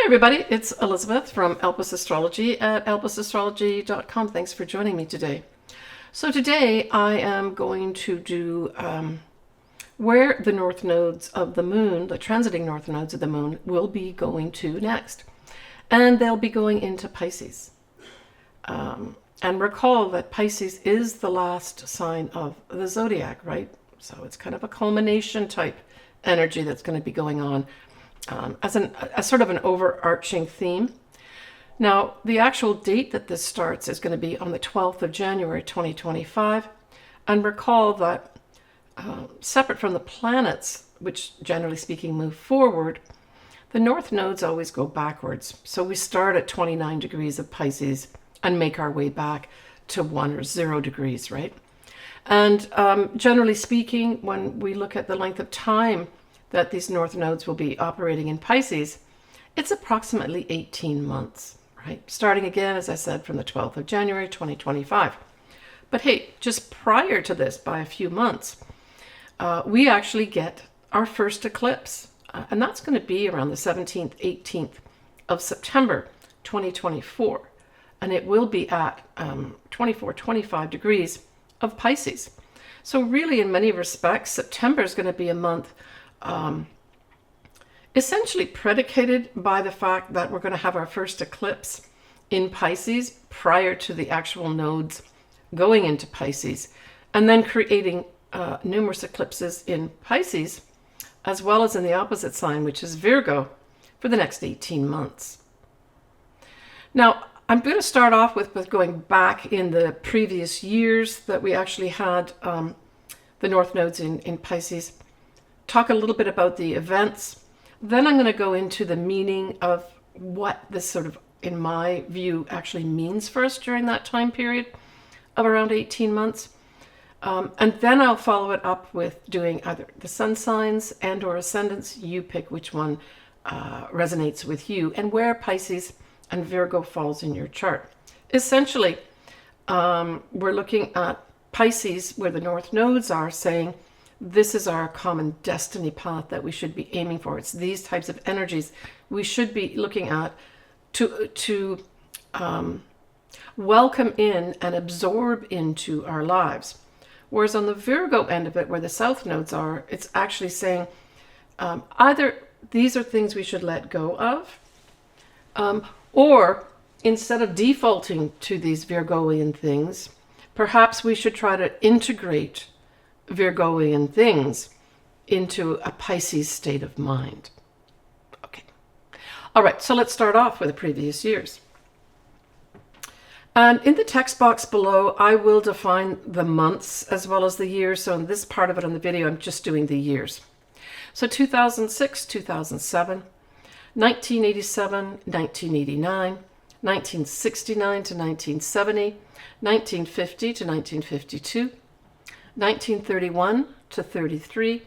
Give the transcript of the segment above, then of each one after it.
everybody, it's Elizabeth from Elpis Astrology at elpisastrology.com. Thanks for joining me today. So today I am going to do where the north nodes of the moon, the transiting north nodes of the moon, will be going to next. And they'll be going into Pisces. And recall that Pisces is the last sign of the zodiac, right? So it's kind of a culmination type energy that's going to be going on. As sort of an overarching theme. Now, the actual date that this starts is going to be on the 12th of January 2025. And recall that separate from the planets, which generally speaking move forward, the north nodes always go backwards. So we start at 29 degrees of Pisces and make our way back to 1 or 0 degrees, right? And generally speaking, when we look at the length of time that these north nodes will be operating in Pisces, it's approximately 18 months, right? Starting again, as I said, from the 12th of January 2025. But hey, just prior to this, by a few months, we actually get our first eclipse. And that's going to be around the 17th, 18th of September 2024. And it will be at 24, 25 degrees of Pisces. So really, in many respects, September is going to be a month essentially predicated by the fact that we're going to have our first eclipse in Pisces prior to the actual nodes going into Pisces, and then creating numerous eclipses in Pisces, as well as in the opposite sign, which is Virgo, for the next 18 months. Now, I'm going to start off with going back in the previous years that we actually had the north nodes in Pisces. Talk a little bit about the events. Then I'm going to go into the meaning of what this sort of, in my view, actually means for us during that time period of around 18 months. And then I'll follow it up with doing either the sun signs and or ascendants. You pick which one resonates with you and where Pisces and Virgo falls in your chart. Essentially, we're looking at Pisces, where the north nodes are, saying, this is our common destiny path that we should be aiming for. It's these types of energies we should be looking at to welcome in and absorb into our lives. Whereas on the Virgo end of it, where the south nodes are, it's actually saying either these are things we should let go of, or instead of defaulting to these Virgoian things, perhaps we should try to integrate Virgoian things into a Pisces state of mind. Okay. All right, so let's start off with the previous years. And in the text box below, I will define the months as well as the years. So in this part of it on the video, I'm just doing the years. So 2006, 2007, 1987, 1989, 1969 to 1970, 1950 to 1952, 1931 to 33,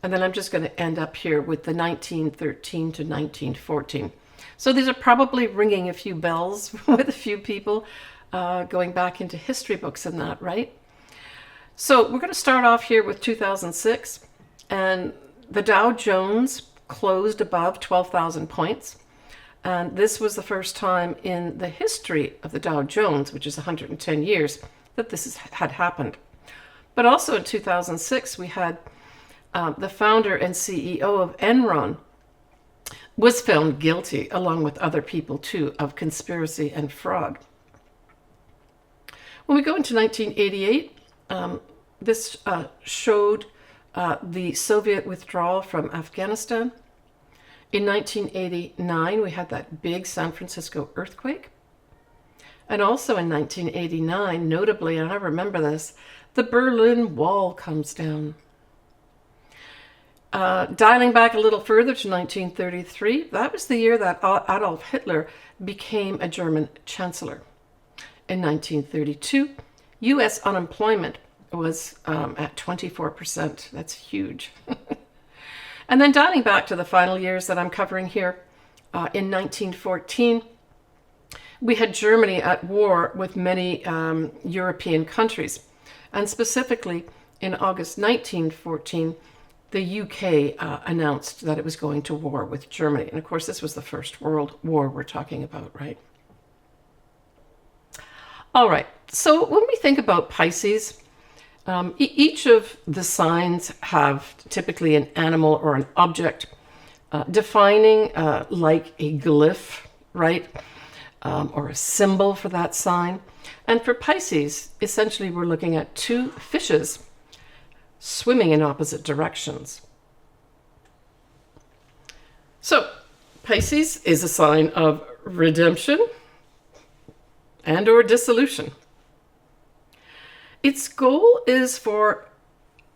and then I'm just going to end up here with the 1913 to 1914. So these are probably ringing a few bells with a few people going back into history books and that, right? So we're going to start off here with 2006, and the Dow Jones closed above 12,000 points. And this was the first time in the history of the Dow Jones, which is 110 years, that this had happened. But also in 2006, we had the founder and CEO of Enron was found guilty, along with other people too, of conspiracy and fraud. When we go into 1988, this showed the Soviet withdrawal from Afghanistan. In 1989, we had that big San Francisco earthquake. And also in 1989, notably, and I remember this, the Berlin Wall comes down. Dialing back a little further to 1933, that was the year that Adolf Hitler became a German chancellor. In 1932, U.S. unemployment was at 24%. That's huge. And then dialing back to the final years that I'm covering here, in 1914, we had Germany at war with many European countries. And specifically, in August 1914, the UK announced that it was going to war with Germany. And of course, this was the First World War we're talking about, right? All right, so when we think about Pisces, each of the signs have typically an animal or an object defining like a glyph, right? Or a symbol for that sign. And for Pisces, essentially we're looking at two fishes swimming in opposite directions. So Pisces is a sign of redemption and or dissolution. Its goal is for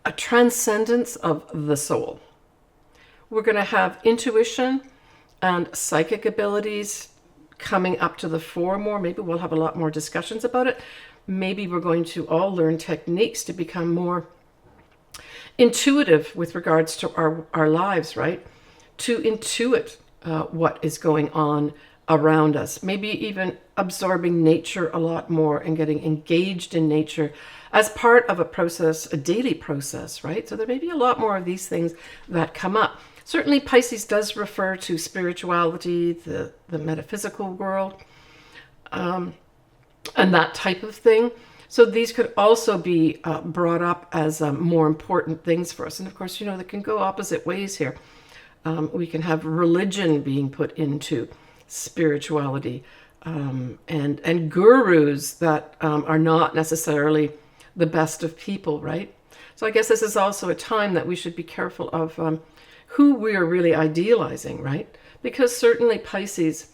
a transcendence of the soul. We're going to have intuition and psychic abilities coming up to the fore more. Maybe we'll have a lot more discussions about it. Maybe we're going to all learn techniques to become more intuitive with regards to our lives, right? To intuit what is going on around us. Maybe even absorbing nature a lot more and getting engaged in nature as part of a process, a daily process, right? So there may be a lot more of these things that come up. Certainly Pisces does refer to spirituality, the metaphysical world, and that type of thing. So these could also be brought up as more important things for us. And of course, you know, they can go opposite ways here. We can have religion being put into spirituality, and gurus that are not necessarily the best of people, right? So I guess this is also a time that we should be careful of who we are really idealizing, right? Because certainly Pisces,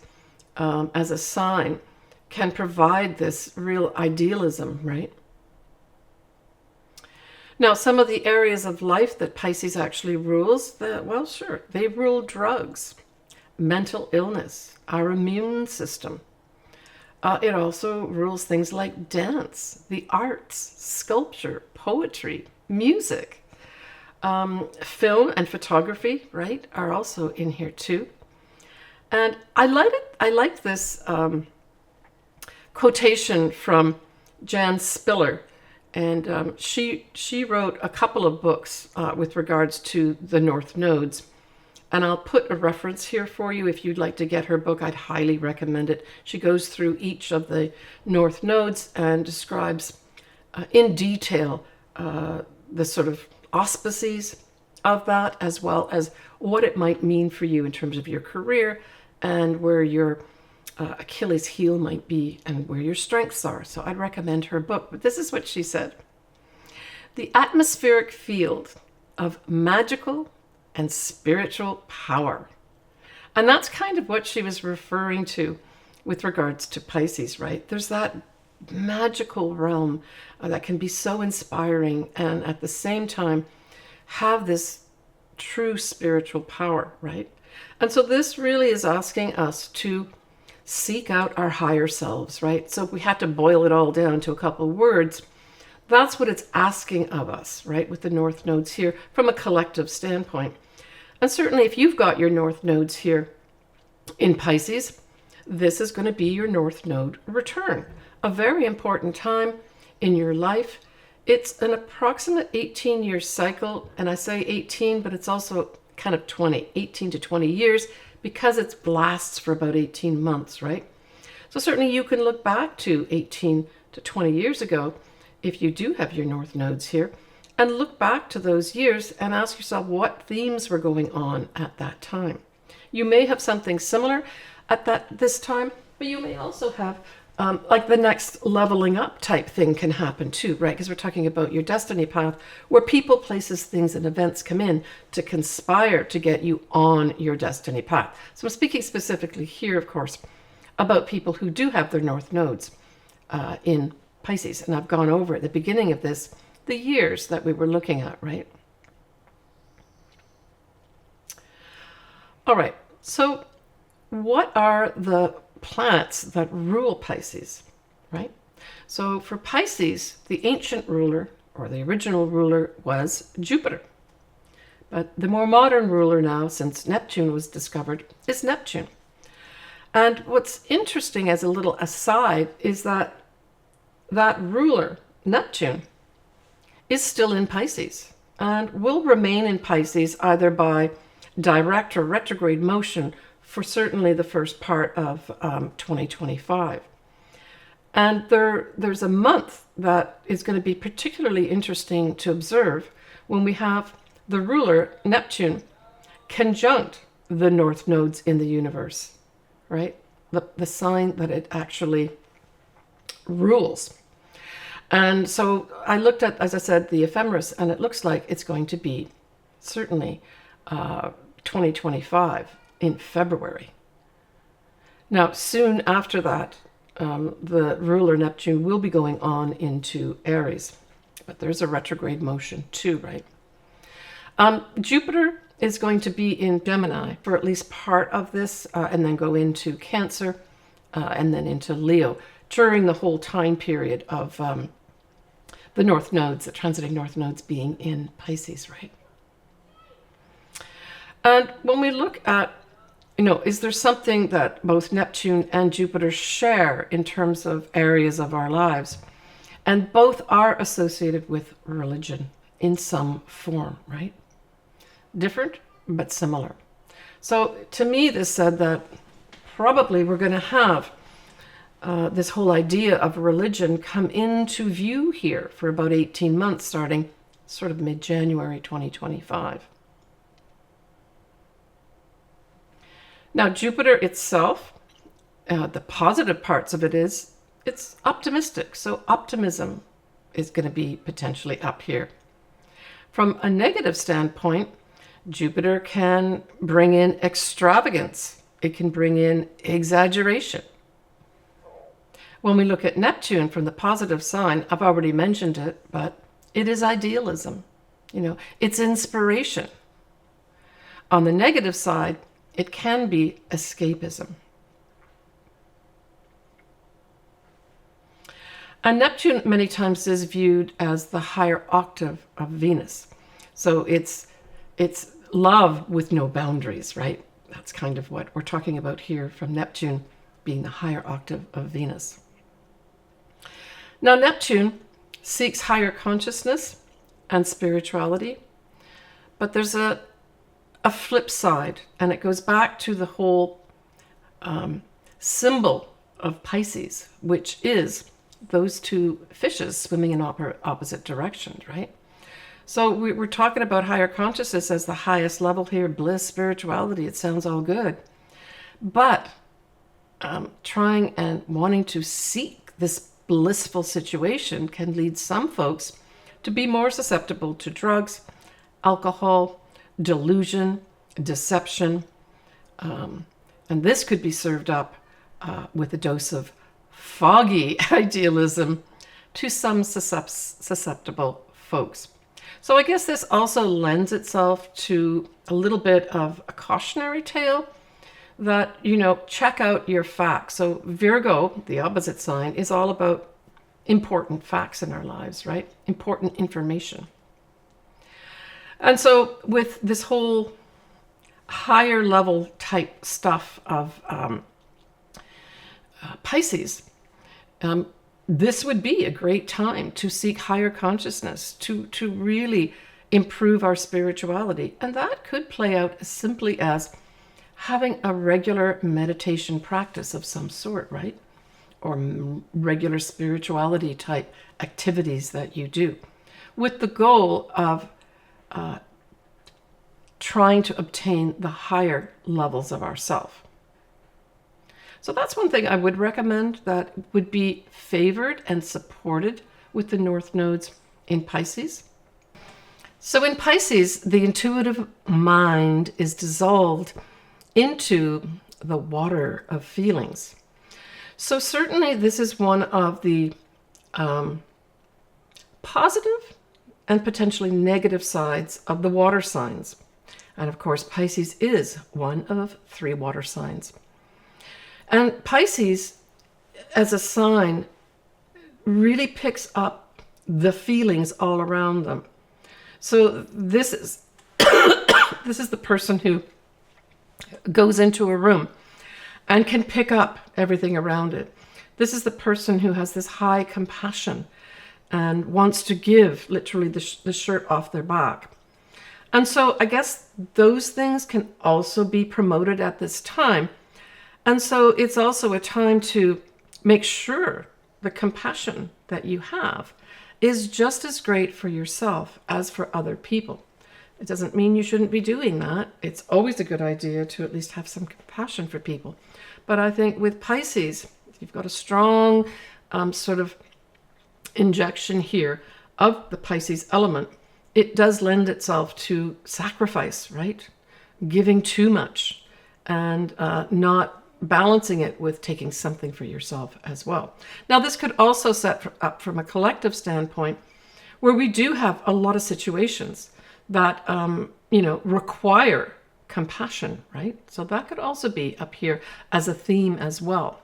as a sign, can provide this real idealism, right? Now, some of the areas of life that Pisces actually rules, well, sure, they rule drugs, mental illness, our immune system. It also rules things like dance, the arts, sculpture, poetry, music. Film and photography, right, are also in here too. And I like this quotation from Jan Spiller. And she wrote a couple of books with regards to the North Nodes. And I'll put a reference here for you if you'd like to get her book. I'd highly recommend it. She goes through each of the North Nodes and describes in detail the sort of auspices of that, as well as what it might mean for you in terms of your career and where your Achilles heel might be and where your strengths are. So I'd recommend her book. But this is what she said. The atmospheric field of magical and spiritual power. And that's kind of what she was referring to with regards to Pisces, right? There's that magical realm that can be so inspiring and at the same time have this true spiritual power, right? And so this really is asking us to seek out our higher selves, right? So if we had to boil it all down to a couple of words, that's what it's asking of us, right? With the North Nodes here from a collective standpoint. And certainly if you've got your North Nodes here in Pisces, this is going to be your North Node return. A very important time in your life. It's an approximate 18-year cycle. And I say 18, but it's also kind of 18 to 20 years because it's blasts for about 18 months, right? So certainly you can look back to 18 to 20 years ago if you do have your North Nodes here and look back to those years and ask yourself what themes were going on at that time. You may have something similar at this time, but you may also have like the next leveling up type thing can happen too, right? Because we're talking about your destiny path where people, places, things, and events come in to conspire to get you on your destiny path. So I'm speaking specifically here, of course, about people who do have their North Nodes in Pisces. And I've gone over at the beginning of this, the years that we were looking at, right? All right, so what are the planets that rule Pisces, right? So for Pisces, the ancient ruler or the original ruler was Jupiter. But the more modern ruler now, since Neptune was discovered, is Neptune. And what's interesting as a little aside is that ruler, Neptune, is still in Pisces. and will remain in Pisces either by direct or retrograde motion for certainly the first part of 2025. And there's a month that is going to be particularly interesting to observe when we have the ruler, Neptune, conjunct the north nodes in the universe, right? The sign that it actually rules. And so I looked at, as I said, the ephemeris, and it looks like it's going to be certainly 2025 in February. Now, soon after that, the ruler Neptune will be going on into Aries. But there's a retrograde motion too, right? Jupiter is going to be in Gemini for at least part of this, and then go into Cancer, and then into Leo during the whole time period of the north nodes, the transiting north nodes being in Pisces, right? And when we look at, is there something that both Neptune and Jupiter share in terms of areas of our lives? And both are associated with religion in some form, right? Different, but similar. So to me, this said that probably we're going to have this whole idea of religion come into view here for about 18 months, starting sort of mid-January 2025. Now, Jupiter itself, the positive parts of it is, it's optimistic. So optimism is going to be potentially up here. From a negative standpoint, Jupiter can bring in extravagance. It can bring in exaggeration. When we look at Neptune from the positive sign, I've already mentioned it, but it is idealism. It's inspiration. On the negative side, it can be escapism. And Neptune many times is viewed as the higher octave of Venus. So it's love with no boundaries, right? That's kind of what we're talking about here from Neptune being the higher octave of Venus. Now, Neptune seeks higher consciousness and spirituality, but there's a flip side, and it goes back to the whole symbol of Pisces, which is those two fishes swimming in opposite directions, right? So we're talking about higher consciousness as the highest level here, bliss, spirituality. It sounds all good. But trying and wanting to seek this blissful situation can lead some folks to be more susceptible to drugs, alcohol, delusion, deception. And this could be served up with a dose of foggy idealism to some susceptible folks. So I guess this also lends itself to a little bit of a cautionary tale that, check out your facts. So Virgo, the opposite sign, is all about important facts in our lives, right? Important information. And so with this whole higher level type stuff of Pisces, this would be a great time to seek higher consciousness, to really improve our spirituality. And that could play out as simply as having a regular meditation practice of some sort, right? Or regular spirituality type activities that you do, with the goal of trying to obtain the higher levels of ourself. So that's one thing I would recommend that would be favored and supported with the north nodes in Pisces. So in Pisces, the intuitive mind is dissolved into the water of feelings. So certainly this is one of the positive and potentially negative sides of the water signs. And of course, Pisces is one of 3 water signs. And Pisces, as a sign, really picks up the feelings all around them. So this is this is the person who goes into a room and can pick up everything around it. This is the person who has this high compassion and wants to give literally the shirt off their back. And so I guess those things can also be promoted at this time. And so it's also a time to make sure the compassion that you have is just as great for yourself as for other people. It doesn't mean you shouldn't be doing that. It's always a good idea to at least have some compassion for people. But I think with Pisces, you've got a strong sort of injection here of the Pisces element. It does lend itself to sacrifice, right? Giving too much and not balancing it with taking something for yourself as well. Now, this could also set up from a collective standpoint where we do have a lot of situations that, require compassion, right? So that could also be up here as a theme as well.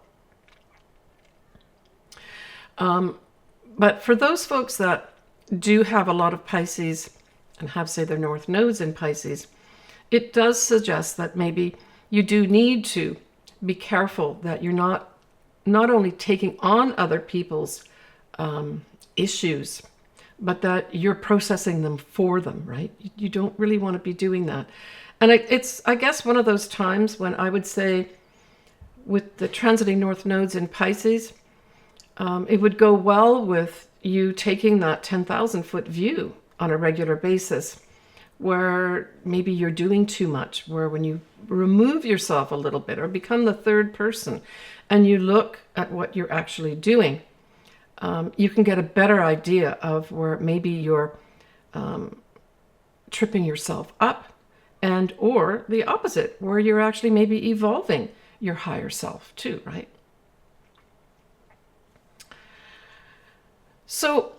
But for those folks that do have a lot of Pisces and have, say, their north nodes in Pisces, it does suggest that maybe you do need to be careful that you're not only taking on other people's issues, but that you're processing them for them, right? You don't really want to be doing that. And it's, I guess, one of those times when I would say with the transiting north nodes in Pisces, it would go well with you taking that 10,000-foot view on a regular basis, where maybe you're doing too much, where when you remove yourself a little bit or become the third person and you look at what you're actually doing, you can get a better idea of where maybe you're tripping yourself up, and or the opposite, where you're actually maybe evolving your higher self too, right? So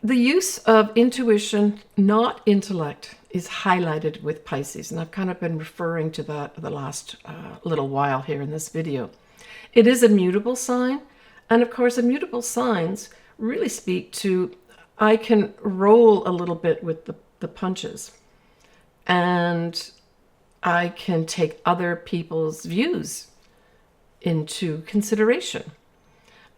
the use of intuition, not intellect, is highlighted with Pisces. And I've kind of been referring to that the last little while here in this video. It is a mutable sign. And of course, immutable signs really speak to, I can roll a little bit with the punches. And I can take other people's views into consideration.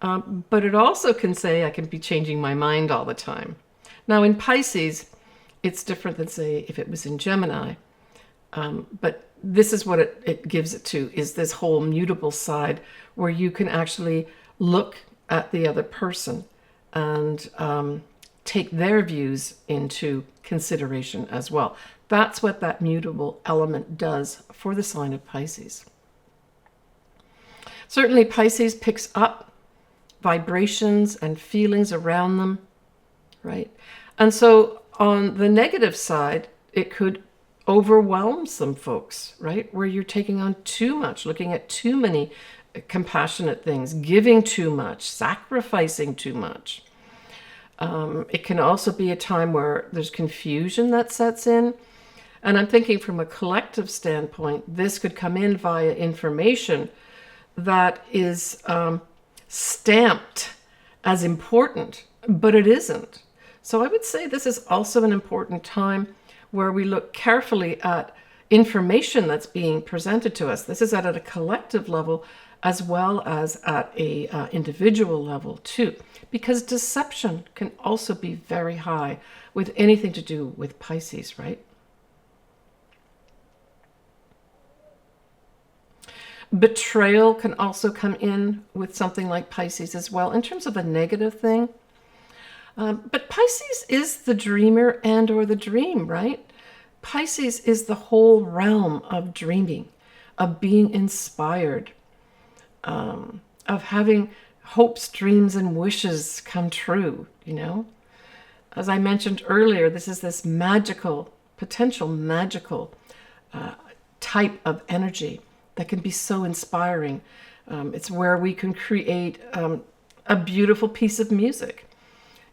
But it also can say I can be changing my mind all the time. Now in Pisces, it's different than, say, if it was in Gemini. But this is what it gives it to, is this whole mutable side where you can actually look at the other person and take their views into consideration as well. That's what that mutable element does for the sign of Pisces. Certainly Pisces picks up vibrations and feelings around them, right? And so on the negative side, it could overwhelm some folks, right? Where you're taking on too much, looking at too many compassionate things, giving too much, sacrificing too much. It can also be a time where there's confusion that sets in. And I'm thinking from a collective standpoint, this could come in via information that is stamped as important, but it isn't. So I would say this is also an important time where we look carefully at information that's being presented to us. This is at a collective level as well as at a individual level too, because deception can also be very high with anything to do with Pisces, right? Betrayal can also come in with something like Pisces as well, in terms of a negative thing. But Pisces is the dreamer and or the dream, right? Pisces is the whole realm of dreaming, of being inspired, of having hopes, dreams, and wishes come true, you know? As I mentioned earlier, this is this magical, potential magical type of energy that can be so inspiring. It's where we can create a beautiful piece of music.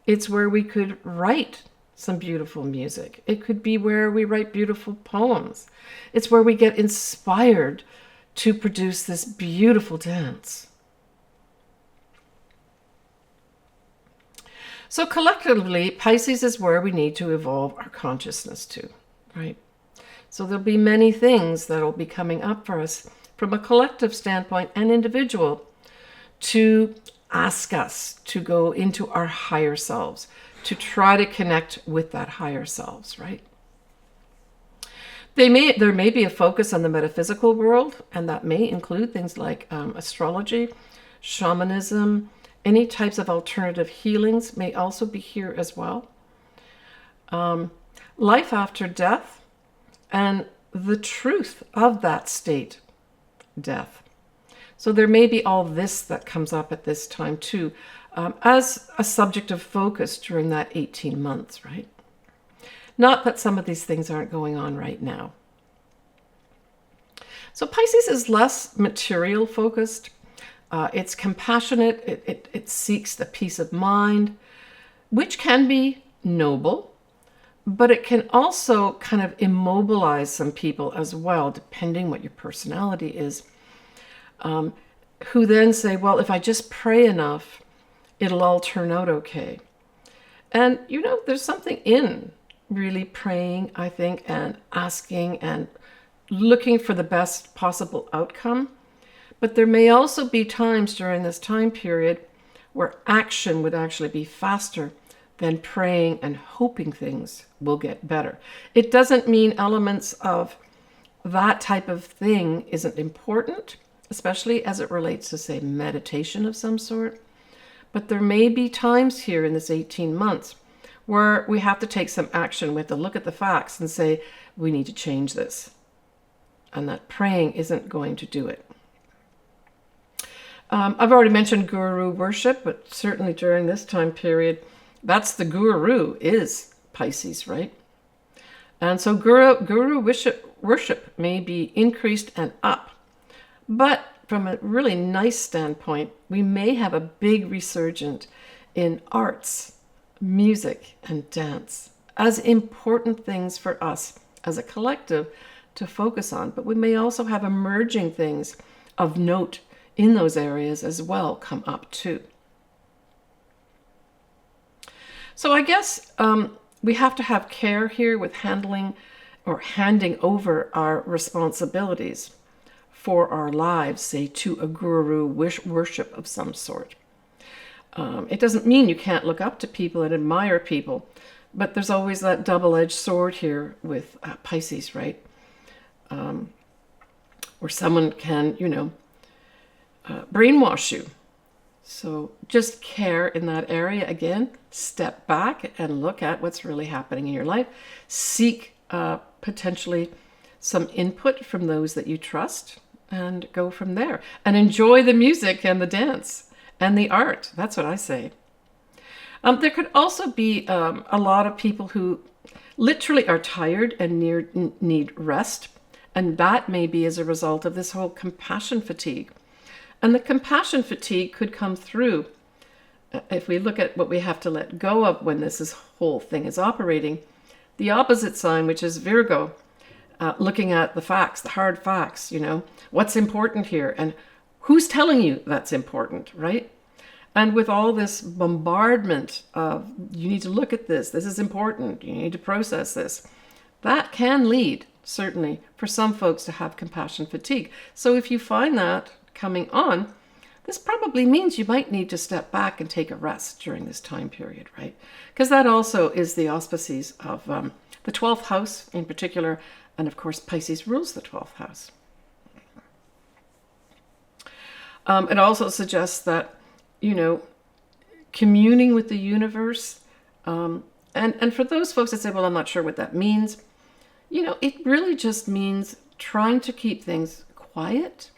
It's where we could write some beautiful music. It could be where we write beautiful poems. It's where we get inspired to produce this beautiful dance. So collectively, Pisces is where we need to evolve our consciousness to, right? So there'll be many things that will be coming up for us from a collective standpoint and individual to ask us to go into our higher selves, to try to connect with that higher selves, right? There may be a focus on the metaphysical world, and that may include things like astrology, shamanism, any types of alternative healings may also be here as well. Life after death and the truth of that state, death. So there may be all this that comes up at this time too, as a subject of focus during that 18 months, right? Not that some of these things aren't going on right now. So Pisces is less material focused. It's compassionate. It seeks the peace of mind, which can be noble, but it can also kind of immobilize some people as well, depending what your personality is, who then say, well, if I just pray enough, it'll all turn out okay. And, there's something in really praying, I think, and asking and looking for the best possible outcome. But there may also be times during this time period where action would actually be faster than praying and hoping things will get better. It doesn't mean elements of that type of thing isn't important, especially as it relates to, say, meditation of some sort. But there may be times here in this 18 months where we have to take some action. We have to look at the facts and say, we need to change this. And that praying isn't going to do it. I've already mentioned guru worship, but certainly during this time period, that's the guru is Pisces, right? And so guru worship may be increased and up. But from a really nice standpoint, we may have a big resurgence in arts, music, and dance as important things for us as a collective to focus on. But we may also have emerging things of note in those areas as well come up too. So I guess we have to have care here with handling or handing over our responsibilities for our lives, say, to a guru worship of some sort. It doesn't mean you can't look up to people and admire people, but there's always that double-edged sword here with Pisces, right? Where someone can, brainwash you. So just care in that area again. Step back and look at what's really happening in your life. Seek potentially some input from those that you trust and go from there. And enjoy the music and the dance and the art. That's what I say. There could also be a lot of people who literally are tired and need rest. And that may be as a result of this whole compassion fatigue. And the compassion fatigue could come through if we look at what we have to let go of when this whole thing is operating. The opposite sign, which is Virgo, looking at the facts, the hard facts, what's important here and who's telling you that's important, right? And with all this bombardment of, you need to look at this is important, you need to process this, that can lead, certainly, for some folks to have compassion fatigue. So if you find that coming on, this probably means you might need to step back and take a rest during this time period, right? Because that also is the auspices of the 12th house in particular, and of course Pisces rules the 12th house. It also suggests that, communing with the universe, and for those folks that say, well, I'm not sure what that means, it really just means trying to keep things quiet.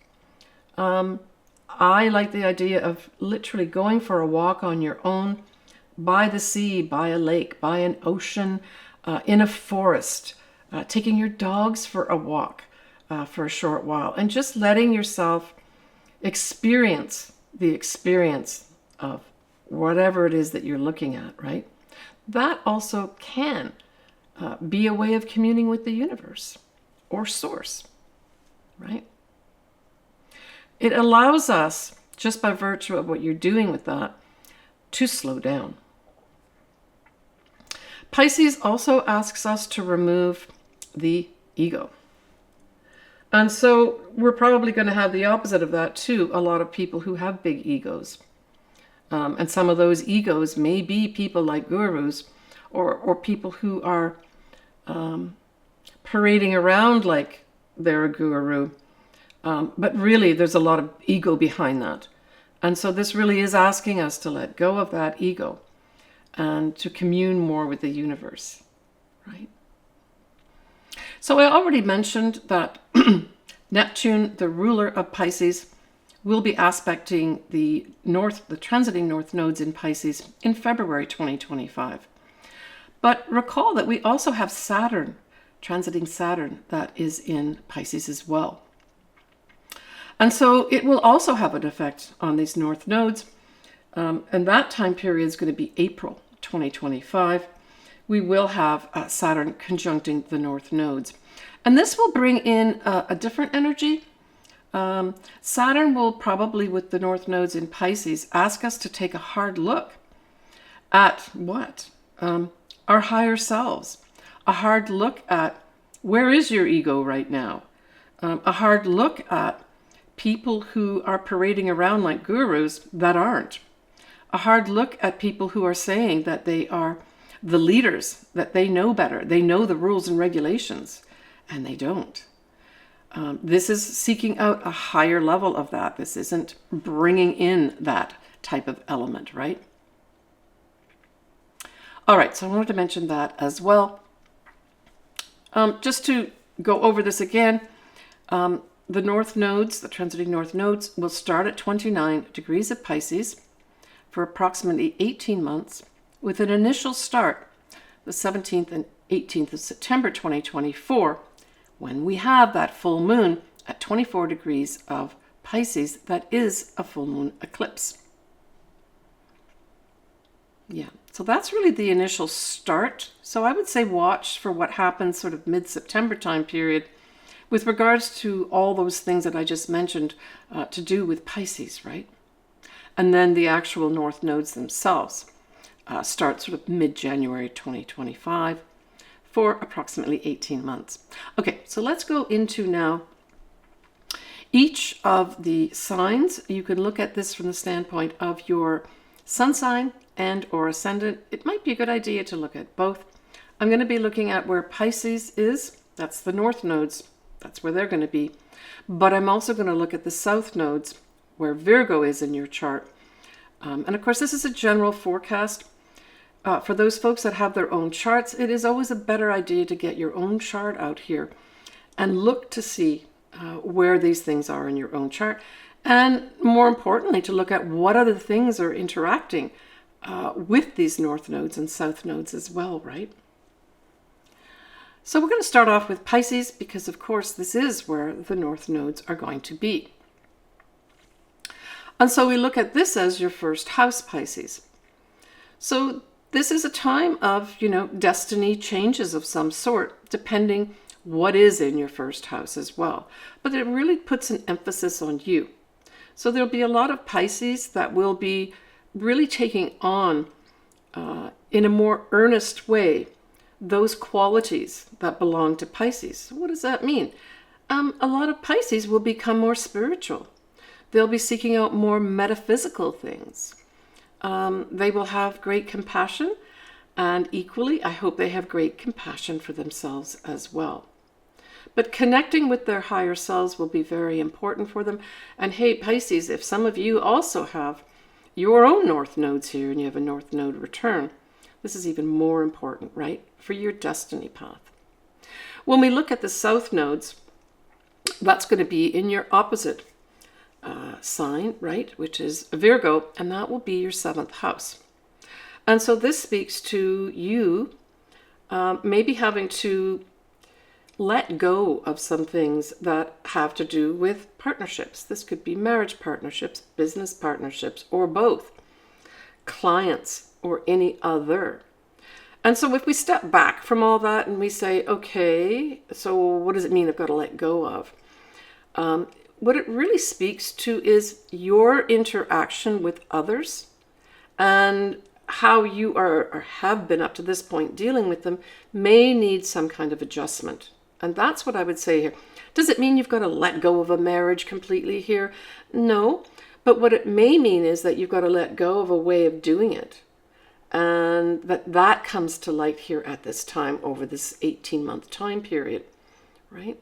I like the idea of literally going for a walk on your own, by the sea, by a lake, by an ocean, in a forest, taking your dogs for a walk for a short while, and just letting yourself experience the experience of whatever it is that you're looking at, right? That also can be a way of communing with the universe or source, right? It allows us, just by virtue of what you're doing with that, to slow down. Pisces also asks us to remove the ego. And so we're probably going to have the opposite of that too, a lot of people who have big egos. And some of those egos may be people like gurus or people who are parading around like they're a guru. But really, there's a lot of ego behind that. And so this really is asking us to let go of that ego and to commune more with the universe, right? So I already mentioned that Neptune, the ruler of Pisces, will be aspecting the transiting north nodes in Pisces in February 2025. But recall that we also have Saturn, transiting Saturn, that is in Pisces as well. And so it will also have an effect on these north nodes. And that time period is going to be April 2025. We will have Saturn conjuncting the north nodes. And this will bring in a different energy. Saturn will probably, with the north nodes in Pisces, ask us to take a hard look at what? Our higher selves. A hard look at where is your ego right now? A hard look at people who are parading around like gurus that aren't. A hard look at people who are saying that they are the leaders, that they know better. They know the rules and regulations, and they don't. This is seeking out a higher level of that. This isn't bringing in that type of element, right? All right, so I wanted to mention that as well. Just to go over this again, the north nodes, the transiting north nodes, will start at 29 degrees of Pisces for approximately 18 months, with an initial start the 17th and 18th of September 2024, when we have that full moon at 24 degrees of Pisces. That is a full moon eclipse. Yeah, so that's really the initial start. So I would say watch for what happens sort of mid-September time period with regards to all those things that I just mentioned to do with Pisces, right? And then the actual north nodes themselves start sort of mid-January 2025 for approximately 18 months. Okay, so let's go into now each of the signs. You can look at this from the standpoint of your sun sign and or ascendant. It might be a good idea to look at both. I'm going to be looking at where Pisces is. That's the north nodes. That's where they're going to be. But I'm also going to look at the south nodes, where Virgo is in your chart. And of course, this is a general forecast. For those folks that have their own charts, it is always a better idea to get your own chart out here and look to see where these things are in your own chart. And more importantly, to look at what other things are interacting with these north nodes and south nodes as well, right? So we're going to start off with Pisces because, of course, this is where the north nodes are going to be. And so we look at this as your first house, Pisces. So this is a time of, destiny changes of some sort, depending what is in your first house as well. But it really puts an emphasis on you. So there'll be a lot of Pisces that will be really taking on, in a more earnest way, those qualities that belong to Pisces. What does that mean? A lot of Pisces will become more spiritual. They'll be seeking out more metaphysical things. They will have great compassion, and equally, I hope they have great compassion for themselves as well. But connecting with their higher selves will be very important for them. And hey, Pisces, if some of you also have your own north nodes here and you have a north node return, this is even more important, right, for your destiny path. When we look at the south nodes, that's going to be in your opposite sign, right, which is Virgo, and that will be your 7th house. And so this speaks to you maybe having to let go of some things that have to do with partnerships. This could be marriage partnerships, business partnerships, or both, clients, or any other. And so if we step back from all that and we say, okay, so what does it mean I've got to let go of? What it really speaks to is your interaction with others and how you are or have been up to this point dealing with them may need some kind of adjustment. And that's what I would say here. Does it mean you've got to let go of a marriage completely here? No, But what it may mean is that you've got to let go of a way of doing it. And that comes to light here at this time over this 18-month time period, right?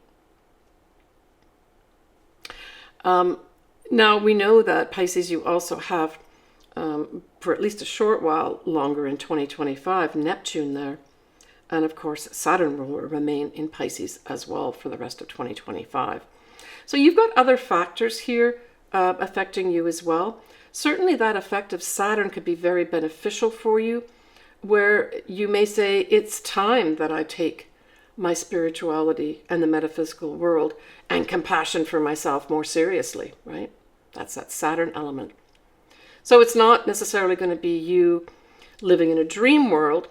Now, we know that Pisces, you also have, for at least a short while longer in 2025, Neptune there. And of course, Saturn will remain in Pisces as well for the rest of 2025. So you've got other factors here affecting you as well. Certainly that effect of Saturn could be very beneficial for you, where you may say, it's time that I take my spirituality and the metaphysical world and compassion for myself more seriously, right? That's that Saturn element. So it's not necessarily going to be you living in a dream world.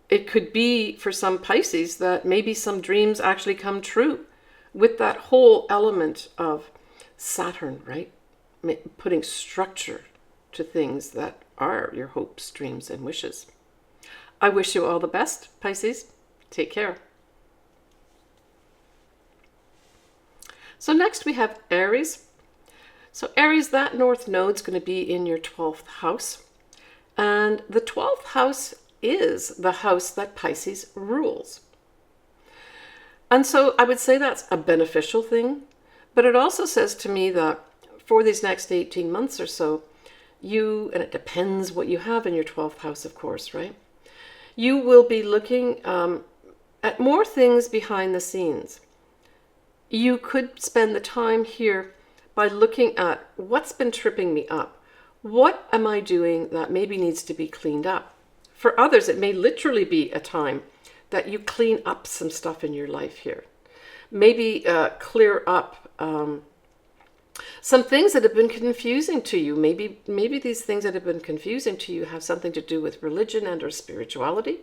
It could be for some Pisces that maybe some dreams actually come true with that whole element of Saturn, right? Putting structure to things that are your hopes, dreams, and wishes. I wish you all the best, Pisces. Take care. So next we have Aries. So Aries, that North Node's going to be in your 12th house. And the 12th house is the house that Pisces rules. And so I would say that's a beneficial thing. But it also says to me that for these next 18 months or so, and it depends what you have in your 12th house, of course, right? You will be looking at more things behind the scenes. You could spend the time here by looking at what's been tripping me up. What am I doing that maybe needs to be cleaned up? For others, it may literally be a time that you clean up some stuff in your life here. Maybe clear up some things that have been confusing to you. Maybe these things that have been confusing to you have something to do with religion and or spirituality.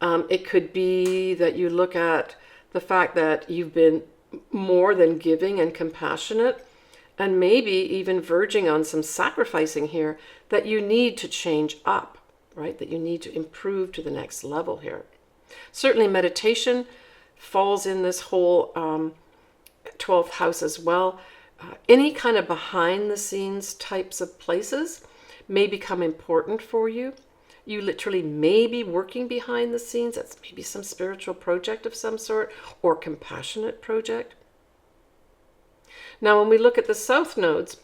It could be that you look at the fact that you've been more than giving and compassionate, and maybe even verging on some sacrificing here that you need to change up, right? That you need to improve to the next level here. Certainly meditation falls in this whole 12th house as well. Any kind of behind the scenes types of places may become important for you. You literally may be working behind the scenes. That's maybe some spiritual project of some sort or compassionate project. Now, when we look at the south nodes,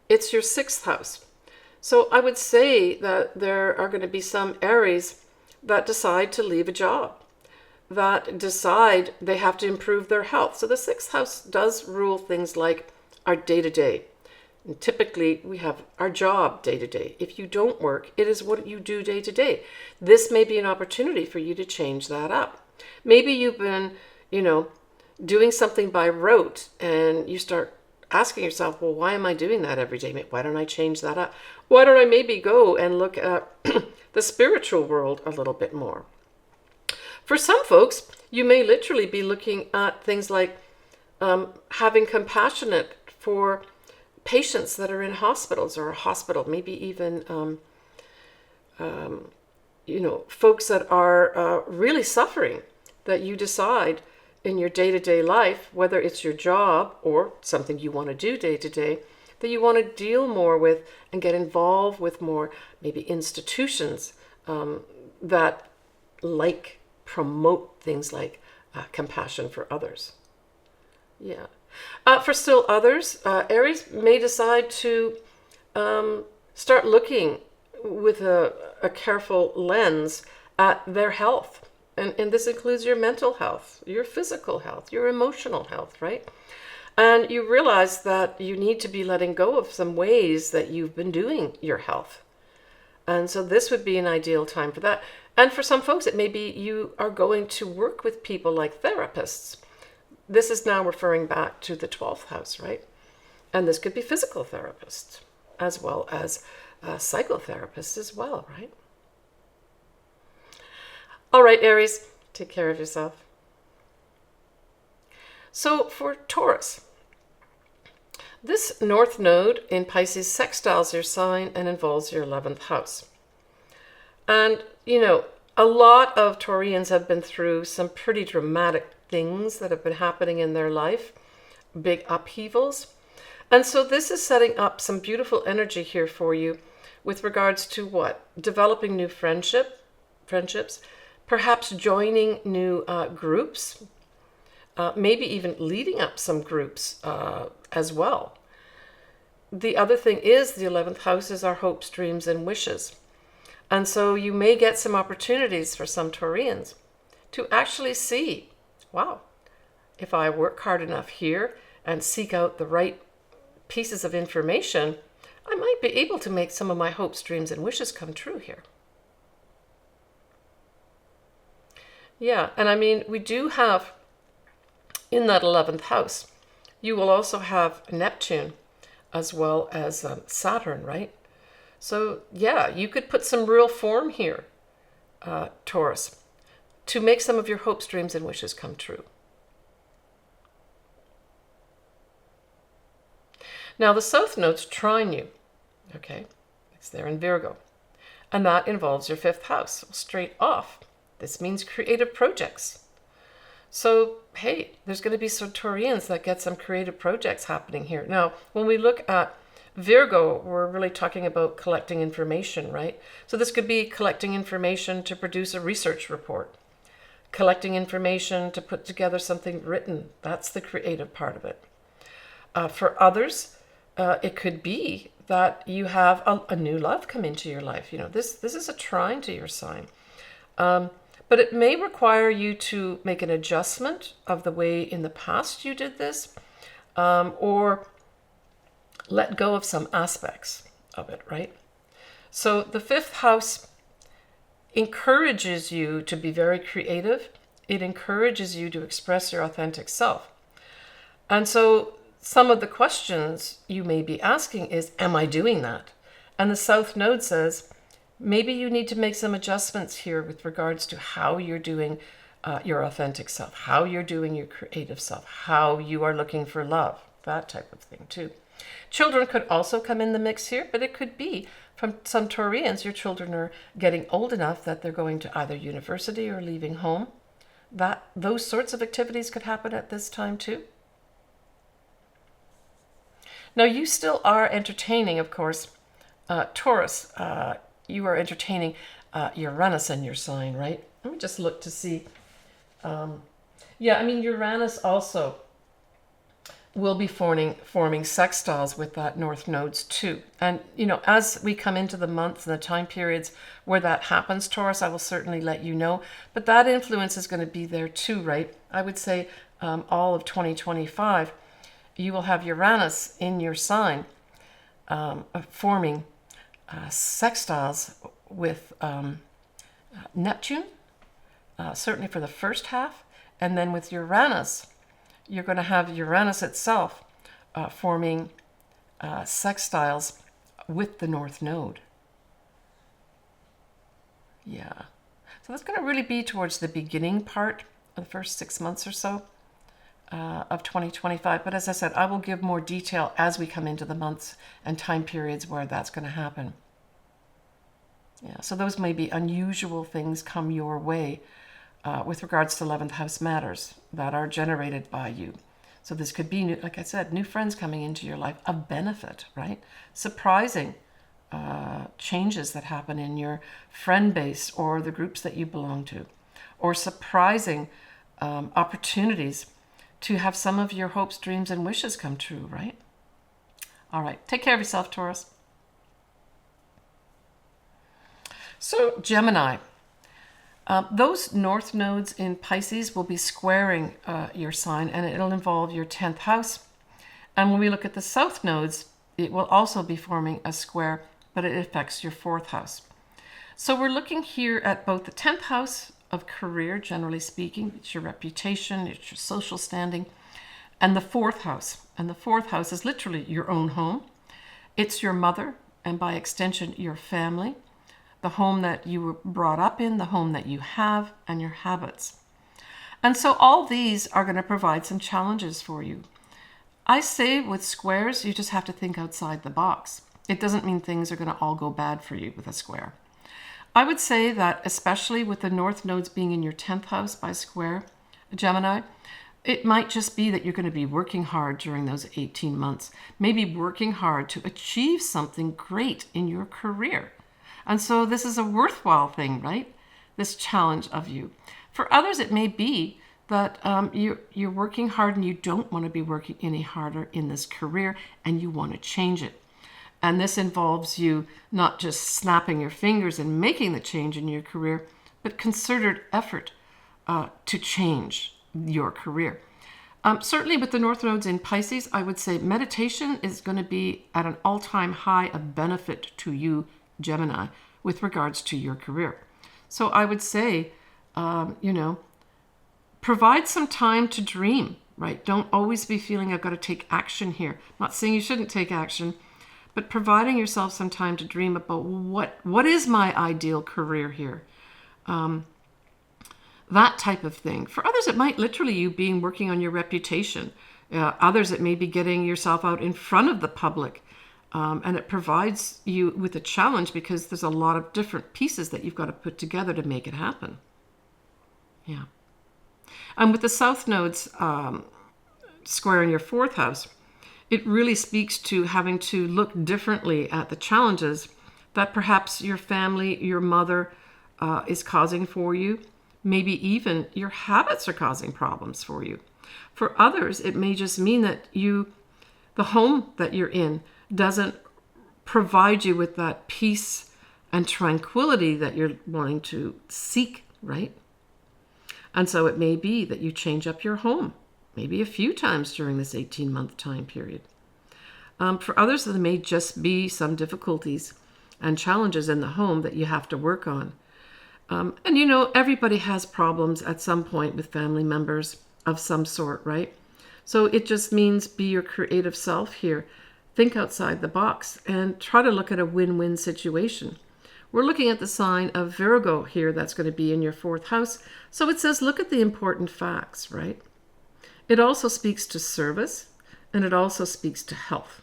it's your 6th house. So I would say that there are going to be some Aries that decide to leave a job, that decide they have to improve their health. So the 6th house does rule things like our day-to-day. And typically, we have our job day-to-day. If you don't work, it is what you do day-to-day. This may be an opportunity for you to change that up. Maybe you've been, doing something by rote, and you start asking yourself, well, why am I doing that every day? Why don't I change that up? Why don't I maybe go and look at the spiritual world a little bit more? For some folks, you may literally be looking at things like having compassionate for patients that are in hospitals or a hospital, maybe even, folks that are really suffering, that you decide in your day-to-day life, whether it's your job or something you want to do day-to-day, that you want to deal more with and get involved with more, maybe institutions that promote things like compassion for others. Yeah. For still others, Aries may decide to start looking with a careful lens at their health. And this includes your mental health, your physical health, your emotional health, right? And you realize that you need to be letting go of some ways that you've been doing your health. And so this would be an ideal time for that. And for some folks, it may be you are going to work with people like therapists. This is now referring back to the 12th house, right? And this could be physical therapists as well as psychotherapists as well, right? All right, Aries, take care of yourself. So for Taurus, this North Node in Pisces sextiles your sign and involves your 11th house. And, a lot of Taurians have been through some pretty dramatic things that have been happening in their life, big upheavals. And so this is setting up some beautiful energy here for you with regards to what? Developing new friendships, perhaps joining new groups, maybe even leading up some groups as well. The other thing is the 11th house is our hopes, dreams, and wishes. And so you may get some opportunities for some Taurians to actually see, wow, if I work hard enough here and seek out the right pieces of information, I might be able to make some of my hopes, dreams, and wishes come true here. Yeah, and I mean, we do have in that 11th house, you will also have Neptune as well as Saturn, right? So yeah, you could put some real form here, Taurus, to make some of your hopes, dreams, and wishes come true. Now, the South Node's trine you, okay? It's there in Virgo. And that involves your 5th house. Straight off, this means creative projects. So, hey, there's going to be some Taurians that get some creative projects happening here. Now, when we look at Virgo, we're really talking about collecting information, right? So this could be collecting information to produce a research report, collecting information to put together something written. That's the creative part of it. For others, it could be that you have a new love come into your life. You know, this is a trine to your sign. But it may require you to make an adjustment of the way in the past you did this, or let go of some aspects of it, right? So the 5th house encourages you to be very creative. It encourages you to express your authentic self. And so some of the questions you may be asking is, am I doing that? And the South Node says, maybe you need to make some adjustments here with regards to how you're doing your authentic self, how you're doing your creative self, how you are looking for love, that type of thing too. Children could also come in the mix here, but it could be from some Taurians, your children are getting old enough that they're going to either university or leaving home. Those sorts of activities could happen at this time too. Now, you still are entertaining, of course, Taurus. You are entertaining Uranus in your sign, right? Let me just look to see. Yeah, I mean, Uranus also will be forming sextiles with that North Nodes too. And, you know, as we come into the months and the time periods where that happens, Taurus, I will certainly let you know. But that influence is going to be there too, right? I would say all of 2025, you will have Uranus in your sign forming sextiles with Neptune, certainly for the first half. And then with Uranus, you're going to have Uranus itself forming sextiles with the North Node. Yeah. So that's going to really be towards the beginning part of the first 6 months or so of 2025. But as I said, I will give more detail as we come into the months and time periods where that's going to happen. Yeah, so those may be unusual things come your way with regards to 11th house matters that are generated by you. So this could be, like I said, new friends coming into your life of benefit, right? Surprising changes that happen in your friend base or the groups that you belong to, or surprising opportunities to have some of your hopes, dreams, and wishes come true, right? All right, take care of yourself, Taurus. So Gemini, those North Nodes in Pisces will be squaring your sign, and it'll involve your 10th house. And when we look at the South Nodes, it will also be forming a square, but it affects your 4th house. So we're looking here at both the 10th house of career, generally speaking, it's your reputation, it's your social standing, and the 4th house. And the 4th house is literally your own home. It's your mother, and by extension, your family, the home that you were brought up in, the home that you have, and your habits. And so all these are going to provide some challenges for you. I say with squares, you just have to think outside the box. It doesn't mean things are going to all go bad for you with a square. I would say that especially with the North Nodes being in your 10th house by square, Gemini, it might just be that you're going to be working hard during those 18 months, maybe working hard to achieve something great in your career. And so this is a worthwhile thing, right? This challenge of you. For others, it may be that you're working hard and you don't want to be working any harder in this career and you want to change it. And this involves you not just snapping your fingers and making the change in your career, but concerted effort to change your career. Certainly with the North Nodes in Pisces, I would say meditation is going to be at an all-time high of benefit to you, Gemini, with regards to your career. So I would say, provide some time to dream, right? Don't always be feeling I've got to take action here. I'm not saying you shouldn't take action, but providing yourself some time to dream about what is my ideal career here. That type of thing. For others, it might literally you being working on your reputation. Others, it may be getting yourself out in front of the public. And it provides you with a challenge because there's a lot of different pieces that you've got to put together to make it happen. Yeah. And with the South Nodes square in your fourth house, it really speaks to having to look differently at the challenges that perhaps your family, your mother is causing for you. Maybe even your habits are causing problems for you. For others, it may just mean that the home that you're in doesn't provide you with that peace and tranquility that you're wanting to seek, right? And so it may be that you change up your home, maybe a few times during this 18-month time period. For others, there may just be some difficulties and challenges in the home that you have to work on. And everybody has problems at some point with family members of some sort, right? So it just means be your creative self here. Think outside the box and try to look at a win-win situation. We're looking at the sign of Virgo here that's going to be in your fourth house. So it says, look at the important facts, right? It also speaks to service and it also speaks to health.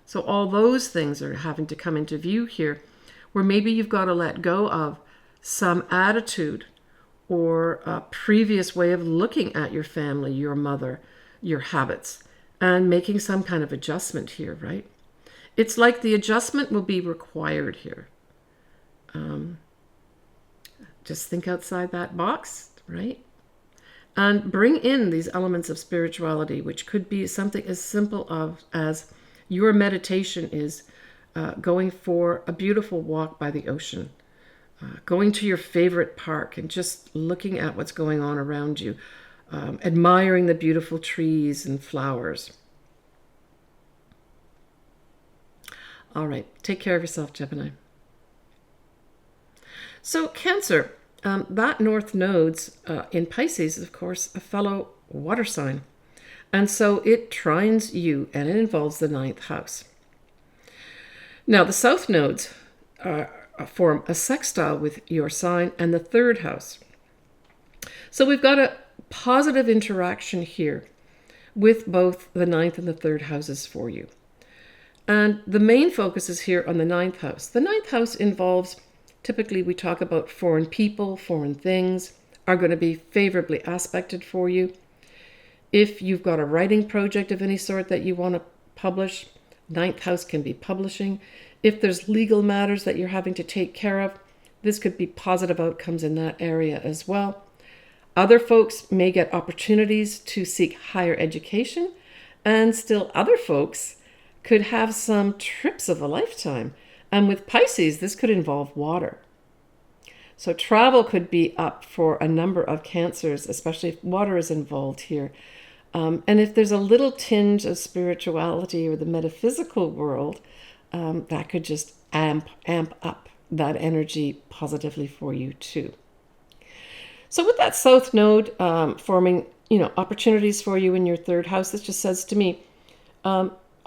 So all those things are having to come into view here, where maybe you've got to let go of some attitude or a previous way of looking at your family, your mother, your habits, and making some kind of adjustment here, right? It's like the adjustment will be required here. Just think outside that box, right? And bring in these elements of spirituality, which could be something as simple as your meditation is going for a beautiful walk by the ocean. Going to your favorite park and just looking at what's going on around you, admiring the beautiful trees and flowers. All right, take care of yourself, Gemini. So Cancer, that North Node's in Pisces is, of course, a fellow water sign. And so it trines you, and it involves the 9th house. Now, the South Nodes form a sextile with your sign and the 3rd house. So we've got a positive interaction here with both the 9th and the 3rd houses for you. And the main focus is here on the 9th house. The 9th house involves, typically we talk about foreign people, foreign things are going to be favorably aspected for you. If you've got a writing project of any sort that you want to publish, 9th house can be publishing. If there's legal matters that you're having to take care of, this could be positive outcomes in that area as well. Other folks may get opportunities to seek higher education, and still other folks could have some trips of a lifetime. And with Pisces, this could involve water. So travel could be up for a number of Cancers, especially if water is involved here. And if there's a little tinge of spirituality or the metaphysical world, that could just amp up that energy positively for you too. So with that South Node forming, opportunities for you in your 3rd house, this just says to me,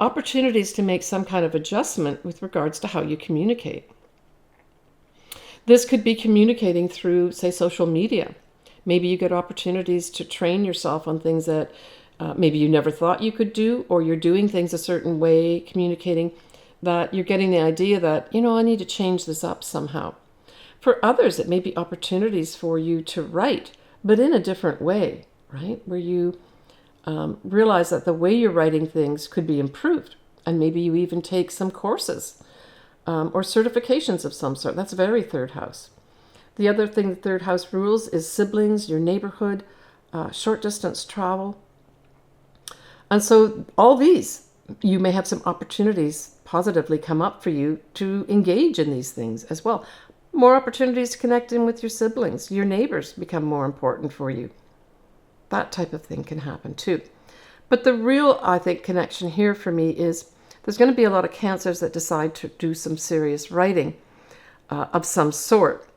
opportunities to make some kind of adjustment with regards to how you communicate. This could be communicating through, say, social media. Maybe you get opportunities to train yourself on things that maybe you never thought you could do, or you're doing things a certain way, communicating that you're getting the idea that, I need to change this up somehow. For others, it may be opportunities for you to write, but in a different way, right? Where you realize that the way you're writing things could be improved. And maybe you even take some courses or certifications of some sort. That's very third house. The other thing the third house rules is siblings, your neighborhood, short distance travel. And so all these, you may have some opportunities positively come up for you to engage in these things as well. More opportunities to connect in with your siblings. Your neighbors become more important for you. That type of thing can happen too. But the real, I think, connection here for me is there's going to be a lot of Cancers that decide to do some serious writing of some sort.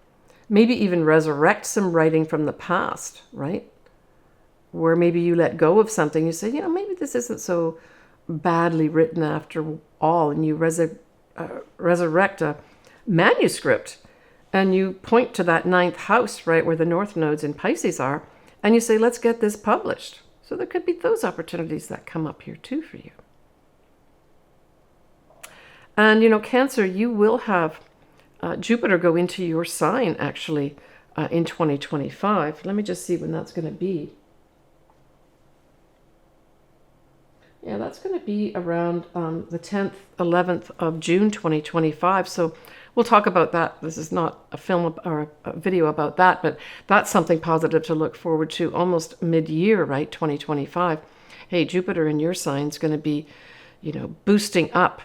Maybe even resurrect some writing from the past, right? Where maybe you let go of something. You say, maybe this isn't so badly written after all. And you resurrect a manuscript. And you point to that 9th house, right, where the north nodes in Pisces are. And you say, let's get this published. So there could be those opportunities that come up here too for you. And, Cancer, you will have Jupiter go into your sign, actually, in 2025. Let me just see when that's going to be. Yeah, that's going to be around the 10th, 11th of June, 2025. So we'll talk about that. This is not a film or a video about that, but that's something positive to look forward to almost mid-year, right, 2025. Hey, Jupiter in your sign is going to be, boosting up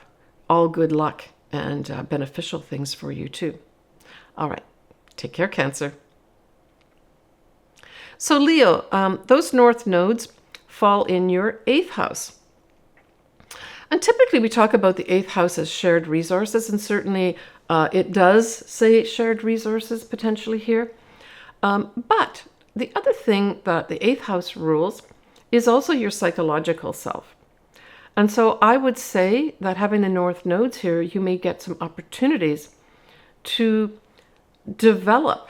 all good luck and beneficial things for you too. All right, take care, Cancer. So Leo, those north nodes fall in your 8th house. And typically we talk about the 8th house as shared resources, and certainly it does say shared resources potentially here. But the other thing that the 8th house rules is also your psychological self. And so I would say that having the north nodes here, you may get some opportunities to develop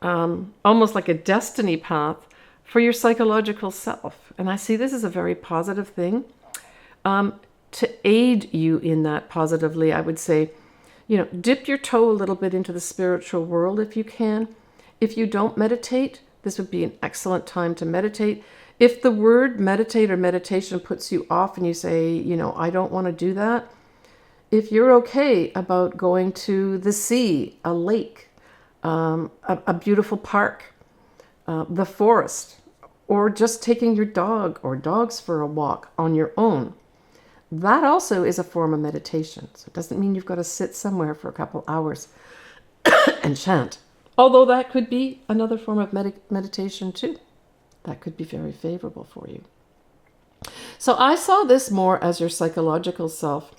almost like a destiny path for your psychological self. And I see this as a very positive thing. To aid you in that positively, I would say, dip your toe a little bit into the spiritual world if you can. If you don't meditate, this would be an excellent time to meditate. If the word meditate or meditation puts you off and you say, I don't want to do that, if you're okay about going to the sea, a lake, a beautiful park, the forest, or just taking your dog or dogs for a walk on your own, that also is a form of meditation. So it doesn't mean you've got to sit somewhere for a couple hours and chant. Although that could be another form of meditation too. That could be very favorable for you. So I saw this more as your psychological self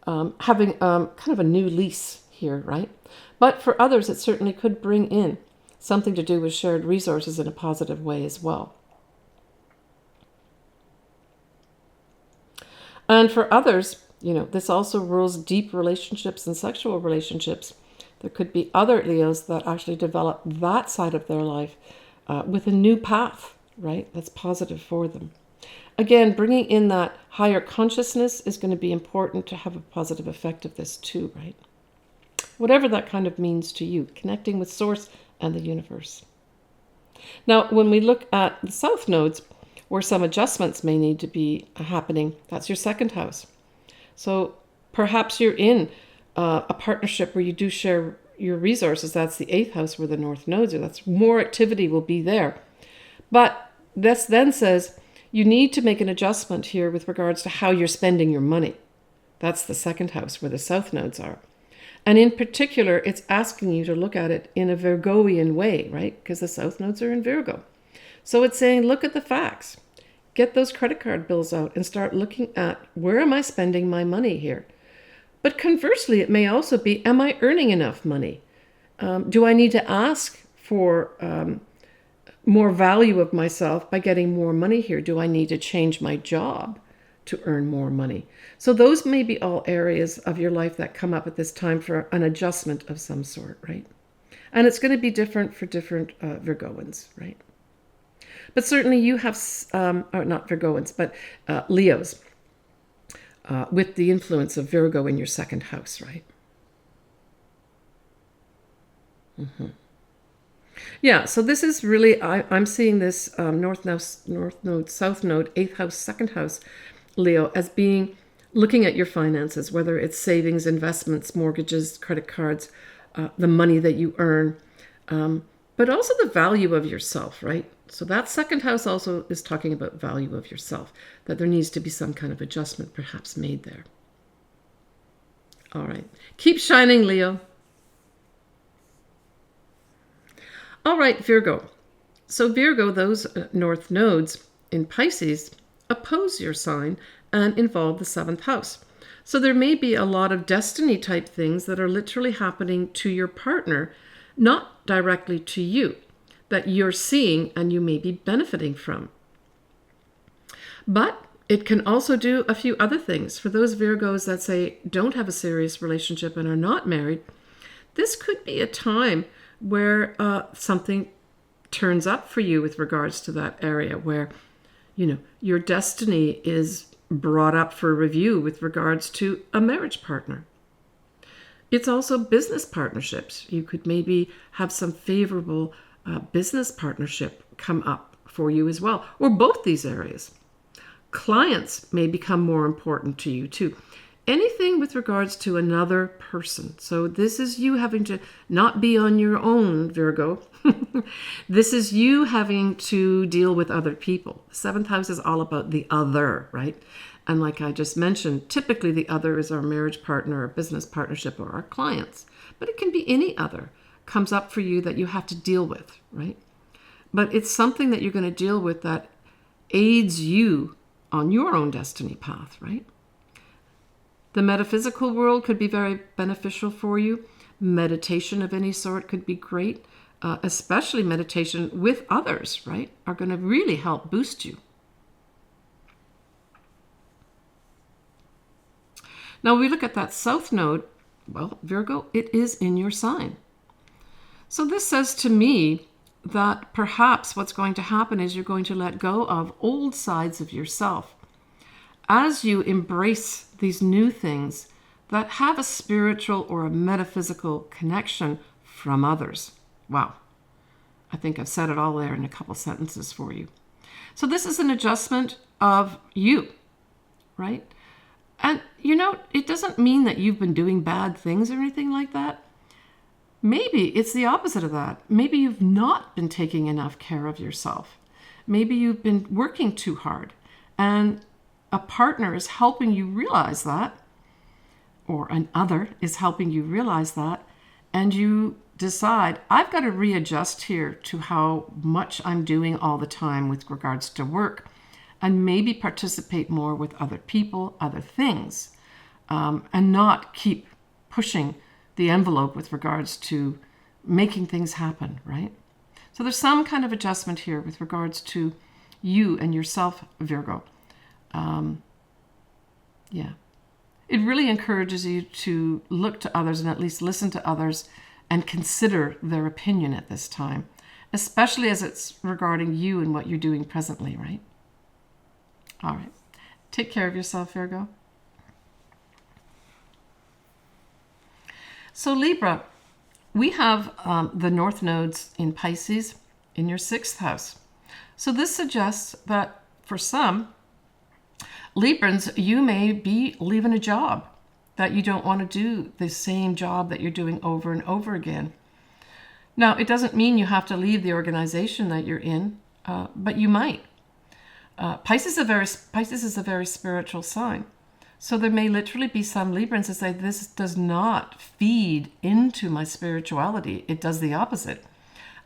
having kind of a new lease here, right? But for others, it certainly could bring in something to do with shared resources in a positive way as well. And for others, this also rules deep relationships and sexual relationships. There could be other Leos that actually develop that side of their life with a new path, right? That's positive for them. Again, bringing in that higher consciousness is going to be important to have a positive effect of this too, right? Whatever that kind of means to you, connecting with Source and the universe. Now, when we look at the south nodes, where some adjustments may need to be happening, that's your 2nd house. So perhaps you're in a partnership where you do share your resources. That's the 8th house where the north nodes are. That's more activity will be there. But this then says you need to make an adjustment here with regards to how you're spending your money. That's the 2nd house where the south nodes are. And in particular, it's asking you to look at it in a Virgoian way, right? Because the south nodes are in Virgo. So it's saying, look at the facts. Get those credit card bills out and start looking at where am I spending my money here? But conversely, it may also be, am I earning enough money? Do I need to ask for more value of myself by getting more money here? Do I need to change my job to earn more money? So those may be all areas of your life that come up at this time for an adjustment of some sort, right? And it's going to be different for different Virgoans, right? But certainly you have, or not Virgoans, but Leos, with the influence of Virgo in your 2nd house, right? Mm-hmm. Yeah, so this is really, I'm seeing this north node, south node, 8th house, 2nd house, Leo, as being, looking at your finances, whether it's savings, investments, mortgages, credit cards, the money that you earn, but also the value of yourself, right? So that 2nd house also is talking about value of yourself, that there needs to be some kind of adjustment perhaps made there. All right. Keep shining, Leo. All right, Virgo. So Virgo, those north nodes in Pisces oppose your sign and involve the 7th house. So there may be a lot of destiny type things that are literally happening to your partner, not directly to you, that you're seeing and you may be benefiting from. But it can also do a few other things. For those Virgos that say don't have a serious relationship and are not married, this could be a time where something turns up for you with regards to that area, where, you know, your destiny is brought up for review with regards to a marriage partner. It's also business partnerships. You could maybe have some favorable business partnership come up for you as well, or both these areas. Clients may become more important to you too. Anything with regards to another person. So this is you having to not be on your own, Virgo. This is you having to deal with other people. 7th house is all about the other, right? And like I just mentioned, typically the other is our marriage partner, our business partnership, or our clients. But it can be any other comes up for you that you have to deal with, right? But it's something that you're going to deal with that aids you on your own destiny path, right? The metaphysical world could be very beneficial for you. Meditation of any sort could be great, especially meditation with others, right? Are going to really help boost you. Now we look at that south node. Well, Virgo, it is in your sign. So this says to me that perhaps what's going to happen is you're going to let go of old sides of yourself as you embrace these new things that have a spiritual or a metaphysical connection from others. Wow. I think I've said it all there in a couple sentences for you. So this is an adjustment of you, right? And, you know, it doesn't mean that you've been doing bad things or anything like that. Maybe it's the opposite of that. Maybe you've not been taking enough care of yourself. Maybe you've been working too hard, and a partner is helping you realize that, or an other is helping you realize that, and you decide, I've got to readjust here to how much I'm doing all the time with regards to work, and maybe participate more with other people, other things, and not keep pushing the envelope with regards to making things happen, right? So there's some kind of adjustment here with regards to you and yourself, Virgo. Yeah. It really encourages you to look to others and at least listen to others and consider their opinion at this time, especially as it's regarding you and what you're doing presently, right? All right. Take care of yourself, Virgo. So Libra, we have the north nodes in Pisces in your 6th house. So this suggests that for some Librans, you may be leaving a job, that you don't want to do the same job that you're doing over and over again. Now, it doesn't mean you have to leave the organization that you're in, but you might. Pisces is a very spiritual sign. So there may literally be some Librans that say, this does not feed into my spirituality. It does the opposite.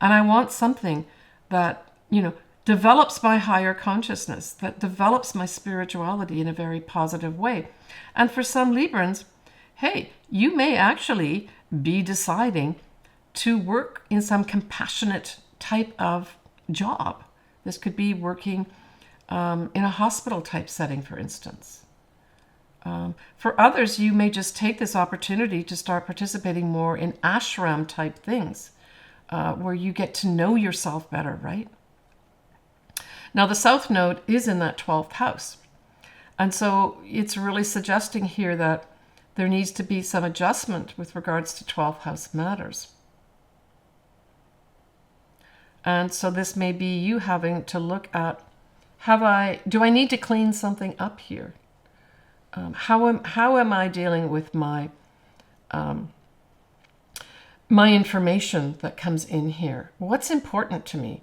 And I want something that, you know, develops my higher consciousness, that develops my spirituality in a very positive way. And for some Librans, hey, you may actually be deciding to work in some compassionate type of job. This could be working in a hospital type setting, for instance. For others, you may just take this opportunity to start participating more in ashram type things, where you get to know yourself better, right? Now, the South Node is in that 12th house. And so it's really suggesting here that there needs to be some adjustment with regards to 12th house matters. And so this may be you having to look at, do I need to clean something up here? How am I dealing with my information that comes in here? What's important to me?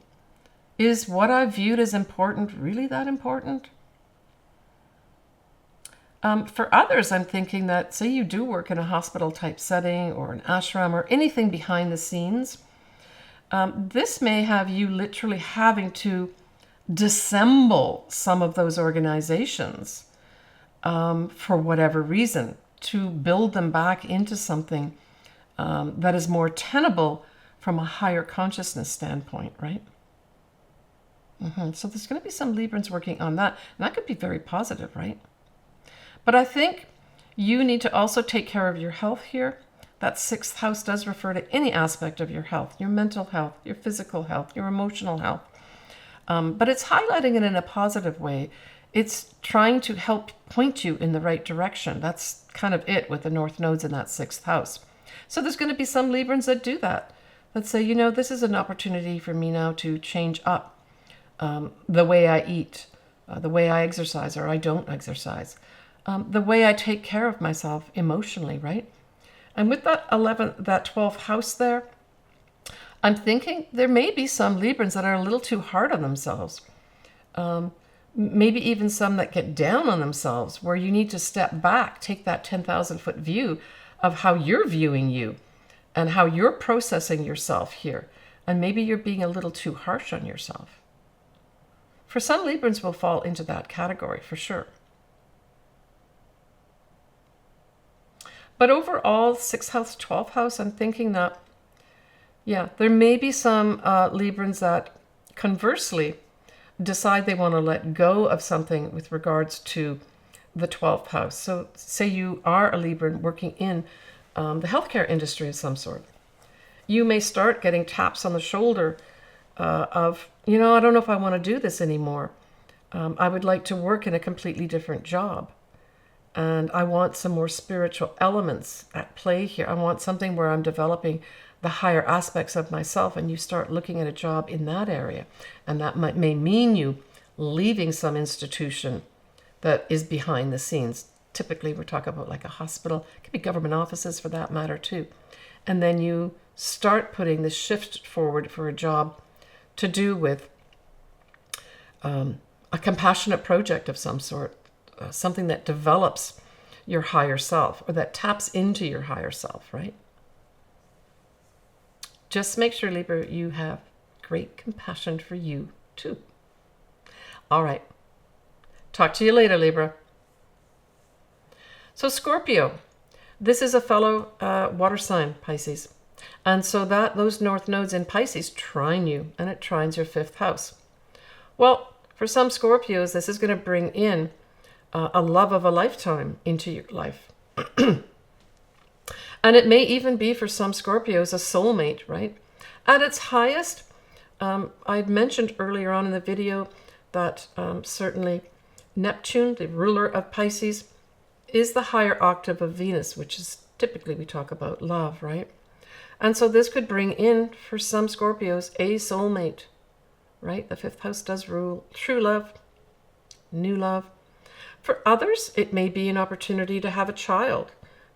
Is what I viewed as important really that important? For others, I'm thinking that, say you do work in a hospital type setting or an ashram or anything behind the scenes, this may have you literally having to dissemble some of those organizations for whatever reason, to build them back into something that is more tenable from a higher consciousness standpoint, right? So there's going to be some Librans working on that. And that could be very positive, right? But I think you need to also take care of your health here. That 6th house does refer to any aspect of your health, your mental health, your physical health, your emotional health. But it's highlighting it in a positive way. It's trying to help point you in the right direction. That's kind of it with the North Nodes in that 6th house. So there's going to be some Librans that do that. That say, you know, this is an opportunity for me now to change up the way I eat, the way I exercise or I don't exercise, the way I take care of myself emotionally, right? And with that 12th house there, I'm thinking there may be some Librans that are a little too hard on themselves. Maybe even some that get down on themselves, where you need to step back, take that 10,000-foot view of how you're viewing you and how you're processing yourself here. And maybe you're being a little too harsh on yourself. For some, Librans will fall into that category for sure. But overall, 6th house, 12th house, I'm thinking that, yeah, there may be some Librans that conversely decide they want to let go of something with regards to the 12th house. So say you are a Libran working in the healthcare industry of some sort. You may start getting taps on the shoulder of, you know, I don't know if I want to do this anymore. I would like to work in a completely different job. And I want some more spiritual elements at play here. I want something where I'm developing the higher aspects of myself, and you start looking at a job in that area. And that may mean you leaving some institution that is behind the scenes. Typically, we're talking about like a hospital. It could be government offices for that matter too. And then you start putting the shift forward for a job to do with a compassionate project of some sort, something that develops your higher self or that taps into your higher self, right? Just make sure, Libra, you have great compassion for you too. All right. Talk to you later, Libra. So Scorpio, this is a fellow water sign, Pisces. And so those north nodes in Pisces trine you, and it trines your 5th house. Well, for some Scorpios, this is going to bring in a love of a lifetime into your life. And it may even be for some Scorpios a soulmate, right? At its highest, I mentioned earlier on in the video that certainly Neptune, the ruler of Pisces, is the higher octave of Venus, which is typically we talk about love, right? And so this could bring in, for some Scorpios, a soulmate, right? The 5th house does rule true love, new love. For others, it may be an opportunity to have a child,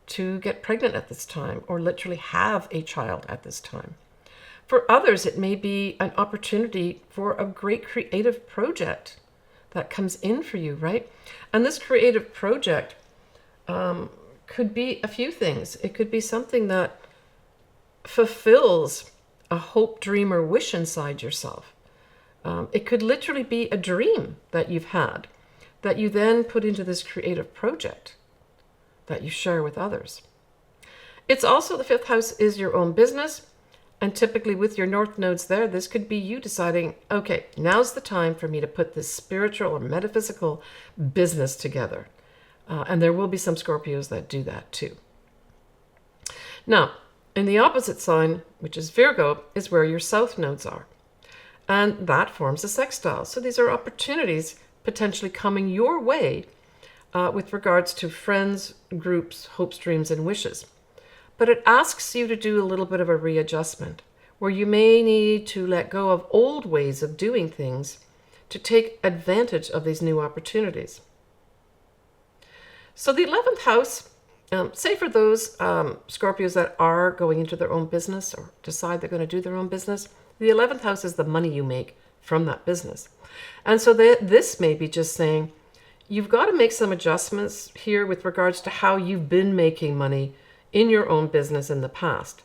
to get pregnant at this time, or literally have a child at this time. For others, it may be an opportunity for a great creative project that comes in for you, right? And this creative project could be a few things. It could be something that fulfills a hope, dream, or wish inside yourself. It could literally be a dream that you've had that you then put into this creative project that you share with others. It's also, the 5th house is your own business. And typically with your north nodes there, this could be you deciding, okay, now's the time for me to put this spiritual or metaphysical business together. And there will be some Scorpios that do that too. Now, in the opposite sign, which is Virgo, is where your south nodes are. And that forms a sextile. So these are opportunities potentially coming your way with regards to friends, groups, hopes, dreams, and wishes. But it asks you to do a little bit of a readjustment. where you may need to let go of old ways of doing things to take advantage of these new opportunities. So the 11th house, say for those Scorpios that are going into their own business or decide they're going to do their own business, the 11th house is the money you make from that business. And so this may be just saying, you've got to make some adjustments here with regards to how you've been making money in your own business in the past.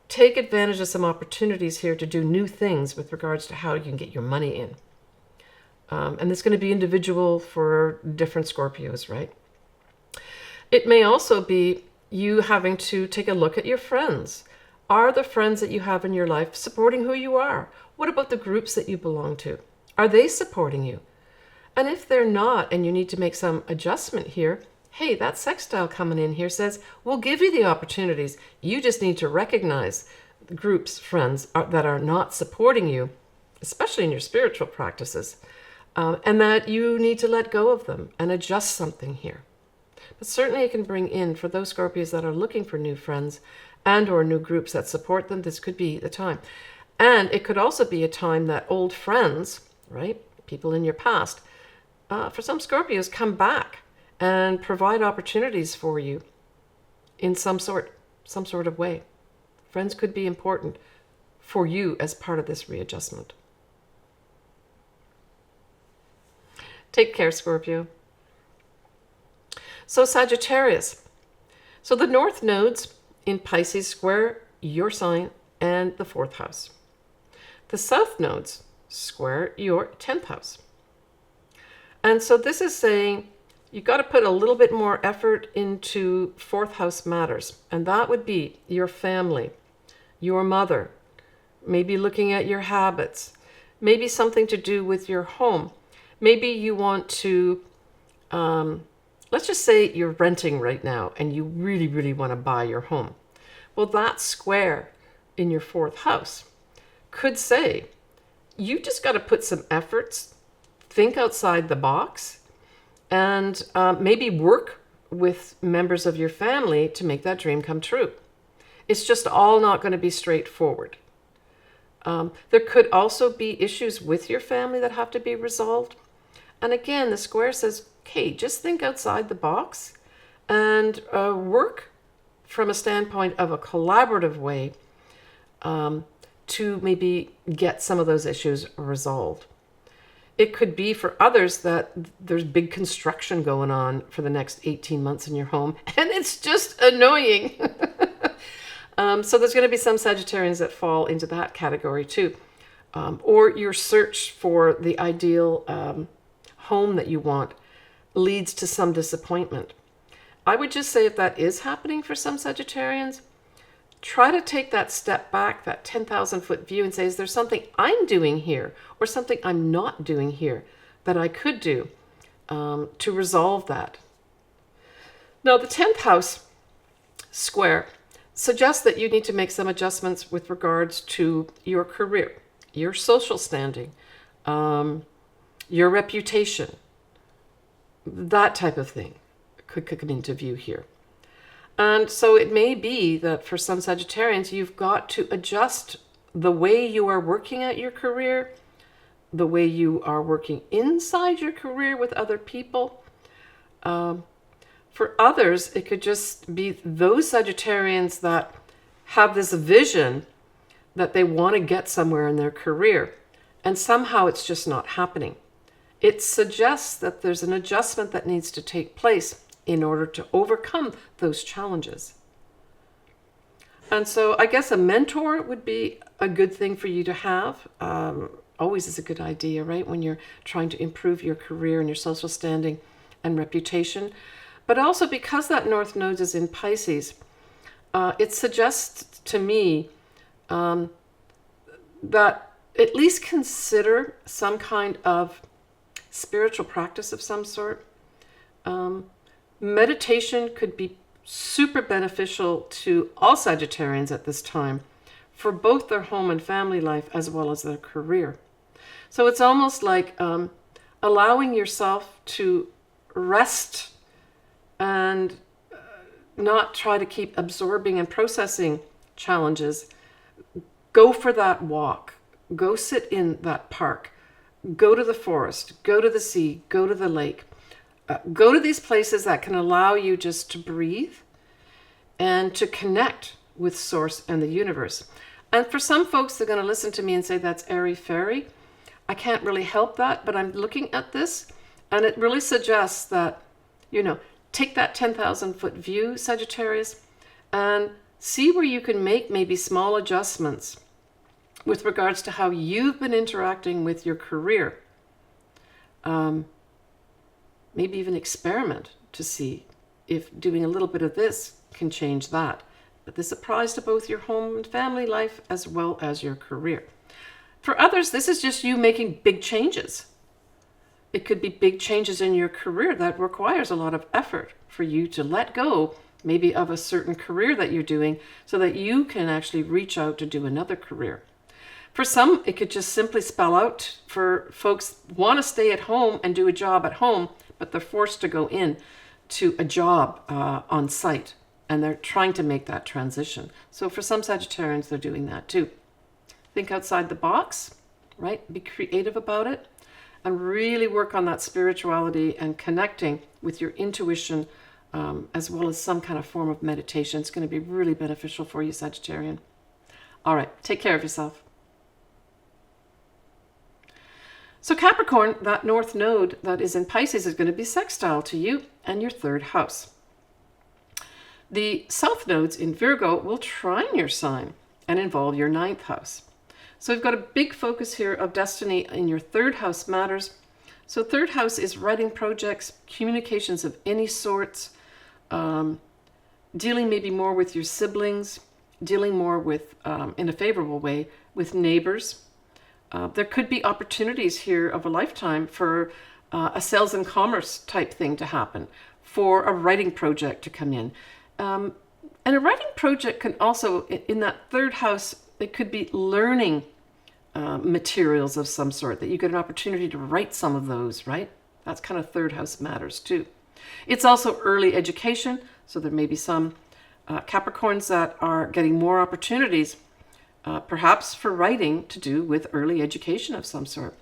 Take advantage of some opportunities here to do new things with regards to how you can get your money in. And it's going to be individual for different Scorpios, right? It may also be you having to take a look at your friends. Are the friends that you have in your life supporting who you are? What about the groups that you belong to? Are they supporting you? And if they're not, and you need to make some adjustment here, hey, that sextile coming in here says, we'll give you the opportunities. You just need to recognize groups, friends that are not supporting you, especially in your spiritual practices, and that you need to let go of them and adjust something here. But certainly it can bring in, for those Scorpios that are looking for new friends and or new groups that support them, this could be the time. And it could also be a time that old friends, right, people in your past, for some Scorpios, come back and provide opportunities for you in some sort of way. Friends could be important for you as part of this readjustment. Take care, Scorpio. So Sagittarius. So the north nodes in Pisces square your sign and the 4th house. The south nodes square your 10th house. And so this is saying you've got to put a little bit more effort into 4th house matters. And that would be your family, your mother, maybe looking at your habits, maybe something to do with your home. Maybe you want to, let's just say you're renting right now and you really, really want to buy your home. Well, that square in your 4th house could say, you just got to put some efforts, think outside the box, and maybe work with members of your family to make that dream come true. It's just all not going to be straightforward. There could also be issues with your family that have to be resolved. And again, the square says, okay, just think outside the box and work from a standpoint of a collaborative way to maybe get some of those issues resolved. It could be for others that there's big construction going on for the next 18 months in your home, and it's just annoying. So there's going to be some Sagittarians that fall into that category too. Or your search for the ideal home that you want leads to some disappointment. I would just say if that is happening for some Sagittarians, try to take that step back, that 10,000 foot view, and say, is there something I'm doing here or something I'm not doing here that I could do to resolve that? Now, the 10th house square suggests that you need to make some adjustments with regards to your career, your social standing, your reputation, that type of thing could come into view here. And so it may be that for some Sagittarians, you've got to adjust the way you are working at your career, the way you are working inside your career with other people. For others, it could just be those Sagittarians that have this vision that they want to get somewhere in their career, and somehow it's just not happening. It suggests that there's an adjustment that needs to take place in order to overcome those challenges. And so I guess a mentor would be a good thing for you to have. Always is a good idea, right? When you're trying to improve your career and your social standing and reputation. But also because that North Node is in Pisces, it suggests to me that at least consider some kind of spiritual practice of some sort. Meditation could be super beneficial to all Sagittarians at this time for both their home and family life as well as their career. So it's almost like allowing yourself to rest and not try to keep absorbing and processing challenges. Go for that walk. Go sit in that park. Go to the forest. Go to the sea. Go to the lake. Go to these places that can allow you just to breathe and to connect with Source and the universe. And for some folks, they're going to listen to me and say that's airy-fairy. I can't really help that, but I'm looking at this, and it really suggests that, take that 10,000-foot view, Sagittarius, and see where you can make maybe small adjustments with regards to how you've been interacting with your career. Maybe even experiment to see if doing a little bit of this can change that. But this applies to both your home and family life as well as your career. For others, this is just you making big changes. It could be big changes in your career that requires a lot of effort for you to let go maybe of a certain career that you're doing so that you can actually reach out to do another career. For some, it could just simply spell out for folks want to stay at home and do a job at home, but they're forced to go in to a job on site, and they're trying to make that transition. So for some Sagittarians, they're doing that too. Think outside the box, right? Be creative about it and really work on that spirituality and connecting with your intuition, as well as some kind of form of meditation. It's going to be really beneficial for you, Sagittarian. All right, take care of yourself. So Capricorn, that north node that is in Pisces, is going to be sextile to you and your third house. The south nodes in Virgo will trine your sign and involve your ninth house. So we've got a big focus here of destiny in your third house matters. So third house is writing projects, communications of any sorts, dealing maybe more with your siblings, dealing more with, in a favorable way, with neighbors. There could be opportunities here of a lifetime for a sales and commerce type thing to happen, for a writing project to come in. And a writing project can also, in that third house, it could be learning materials of some sort, that you get an opportunity to write some of those, right? That's kind of third house matters too. It's also early education, so there may be some Capricorns that are getting more opportunities, perhaps for writing to do with early education of some sort.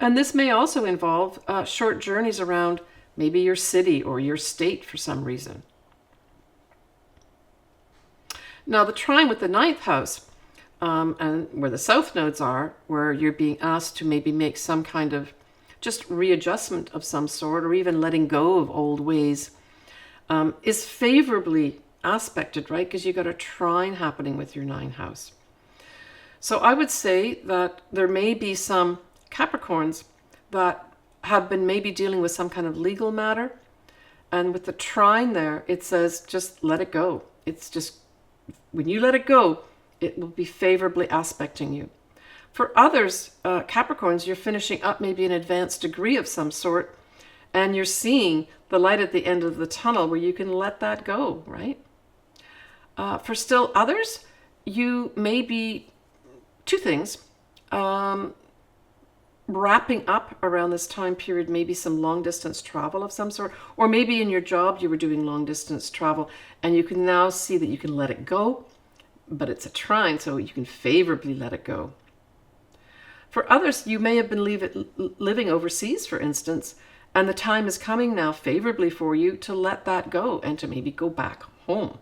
And this may also involve short journeys around maybe your city or your state for some reason. Now the trine with the ninth house, and where the south nodes are, where you're being asked to maybe make some kind of just readjustment of some sort, or even letting go of old ways, is favorably aspected, right? Because you've got a trine happening with your ninth house. So I would say that there may be some Capricorns that have been maybe dealing with some kind of legal matter. And with the trine there, it says, just let it go. It's just, when you let it go, it will be favorably aspecting you. For others, Capricorns, you're finishing up maybe an advanced degree of some sort, and you're seeing the light at the end of the tunnel where you can let that go, right? For still others, you may be two things. Wrapping up around this time period, maybe some long distance travel of some sort, or maybe in your job you were doing long distance travel and you can now see that you can let it go, but it's a trine, so you can favorably let it go. For others, you may have been living overseas, for instance, and the time is coming now favorably for you to let that go and to maybe go back home.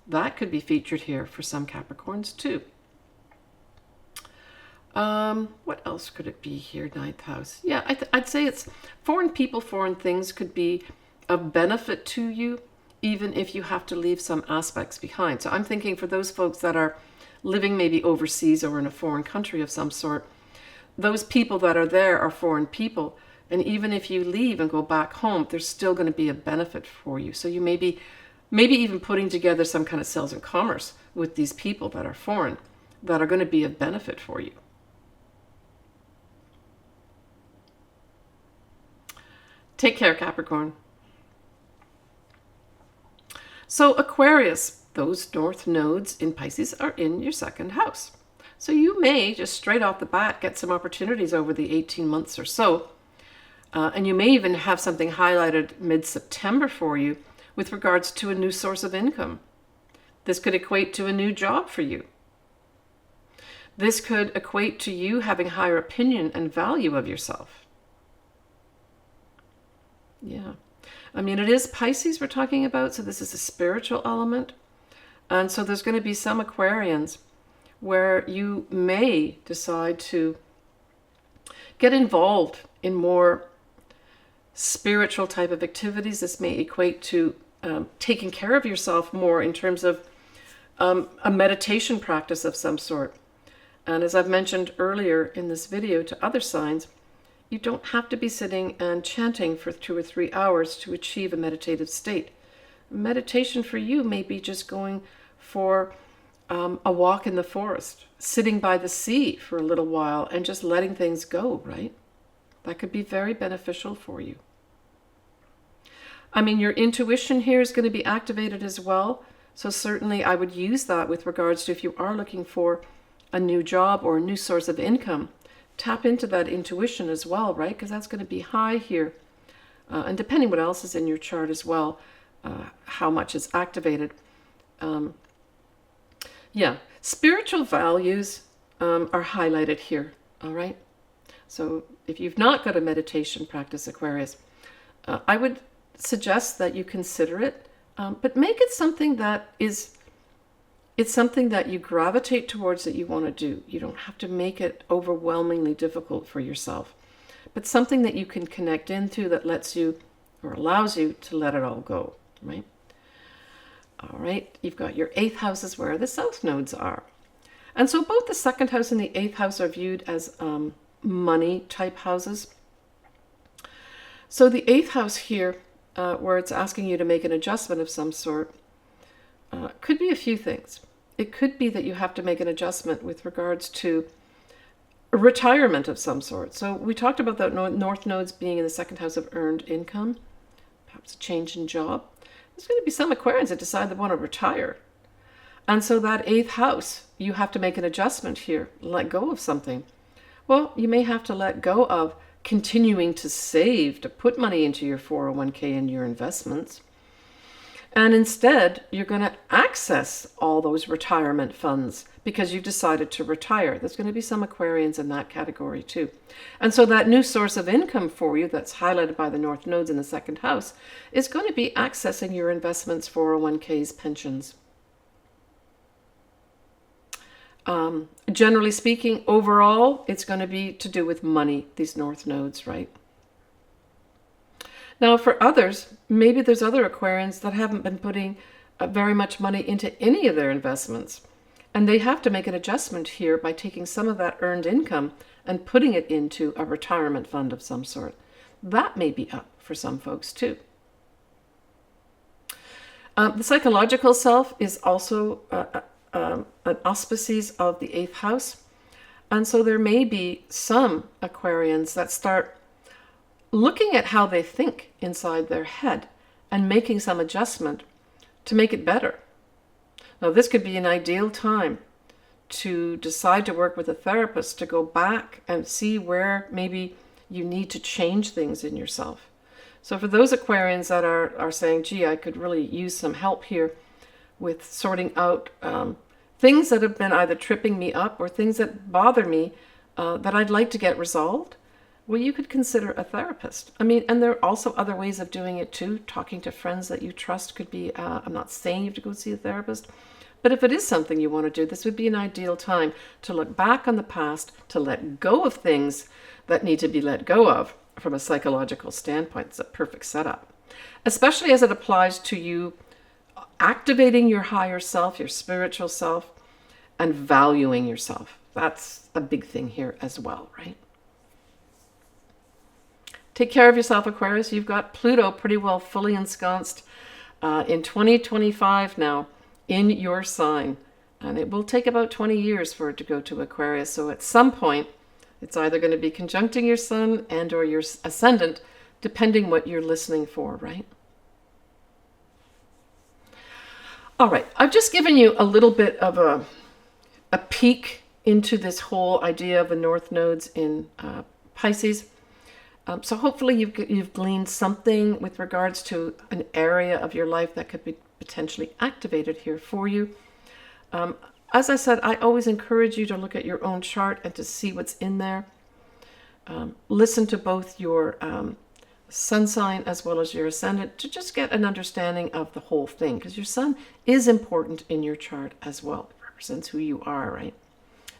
That could be featured here for some Capricorns too. What else could it be here? Ninth house. Yeah, I'd say it's foreign people, foreign things could be of benefit to you, even if you have to leave some aspects behind. So I'm thinking for those folks that are living maybe overseas or in a foreign country of some sort, those people that are there are foreign people. And even if you leave and go back home, there's still going to be a benefit for you. So you may be maybe even putting together some kind of sales and commerce with these people that are foreign that are going to be of benefit for you. Take care, Capricorn. So Aquarius, those north nodes in Pisces are in your second house. So you may just straight off the bat get some opportunities over the 18 months or so. And you may even have something highlighted mid-September for you with regards to a new source of income. This could equate to a new job for you. This could equate to you having higher opinion and value of yourself. Yeah. I mean, it is Pisces we're talking about, so this is a spiritual element. And so there's going to be some Aquarians where you may decide to get involved in more spiritual type of activities. This may equate to taking care of yourself more in terms of a meditation practice of some sort. And as I've mentioned earlier in this video to other signs, you don't have to be sitting and chanting for 2 or 3 hours to achieve a meditative state. Meditation for you may be just going for a walk in the forest, sitting by the sea for a little while and just letting things go, right? That could be very beneficial for you. I mean, your intuition here is going to be activated as well. So certainly I would use that with regards to if you are looking for a new job or a new source of income. Tap into that intuition as well, right? Because that's going to be high here. And depending what else is in your chart as well, how much is activated. Yeah, spiritual values are highlighted here, all right? So if you've not got a meditation practice, Aquarius, I would suggest that you consider it, but make it something that it's something that you gravitate towards, that you want to do. You don't have to make it overwhelmingly difficult for yourself, but something that you can connect into that lets you or allows you to let it all go, right? All right, you've got your 8th house is where the south nodes are. And so both the 2nd house and the 8th house are viewed as money type houses. So the 8th house here, where it's asking you to make an adjustment of some sort, could be a few things. It could be that you have to make an adjustment with regards to a retirement of some sort. So we talked about that north nodes being in the 2nd house of earned income, perhaps a change in job. There's going to be some Aquarians that decide they want to retire. And so that 8th house, you have to make an adjustment here, let go of something. Well, you may have to let go of continuing to save, to put money into your 401k and your investments. And instead, you're going to access all those retirement funds because you've decided to retire. There's going to be some Aquarians in that category too. And so that new source of income for you that's highlighted by the north nodes in the 2nd house is going to be accessing your investments, 401ks, pensions. Generally speaking, overall, it's going to be to do with money, these north nodes, right? Now, for others, maybe there's other Aquarians that haven't been putting very much money into any of their investments. And they have to make an adjustment here by taking some of that earned income and putting it into a retirement fund of some sort. That may be up for some folks too. The psychological self is also an auspices of the 8th house. And so there may be some Aquarians that start looking at how they think inside their head and making some adjustment to make it better. Now, this could be an ideal time to decide to work with a therapist to go back and see where maybe you need to change things in yourself. So for those Aquarians that are saying, gee, I could really use some help here with sorting out things that have been either tripping me up or things that bother me that I'd like to get resolved, well, you could consider a therapist. I mean, and there are also other ways of doing it too. Talking to friends that you trust could be, I'm not saying you have to go see a therapist, but if it is something you want to do, this would be an ideal time to look back on the past, to let go of things that need to be let go of from a psychological standpoint. It's a perfect setup, especially as it applies to you activating your higher self, your spiritual self, and valuing yourself. That's a big thing here as well, right? Take care of yourself, Aquarius. You've got Pluto pretty well fully ensconced in 2025 now in your sign. And it will take about 20 years for it to go to Aquarius. So at some point, it's either going to be conjuncting your sun and or your ascendant, depending what you're listening for, right? All right, I've just given you a little bit of a peek into this whole idea of the north nodes in Pisces. So hopefully you've gleaned something with regards to an area of your life that could be potentially activated here for you. as I said, I always encourage you to look at your own chart and to see what's in there. Listen to both your sun sign as well as your ascendant to just get an understanding of the whole thing, because your sun is important in your chart as well. It represents who you are, right?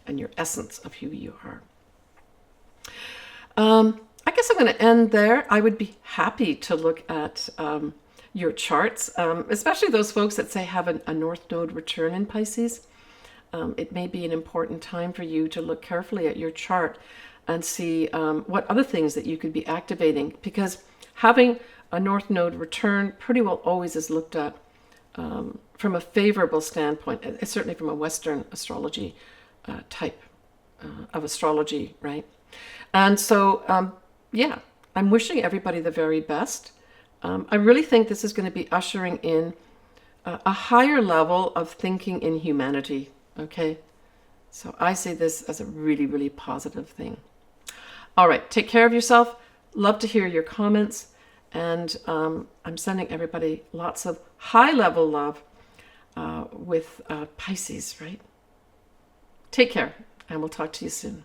And your essence of who you are. I guess I'm going to end there. I would be happy to look at your charts, especially those folks that say have a North Node return in Pisces. It may be an important time for you to look carefully at your chart and see what other things that you could be activating, because having a North Node return pretty well always is looked at from a favorable standpoint, certainly from a Western astrology type of astrology, right? And so, yeah, I'm wishing everybody the very best. I really think this is going to be ushering in a higher level of thinking in humanity, okay? So I see this as a really, really positive thing. All right, take care of yourself. Love to hear your comments. And I'm sending everybody lots of high-level love with Pisces, right? Take care, and we'll talk to you soon.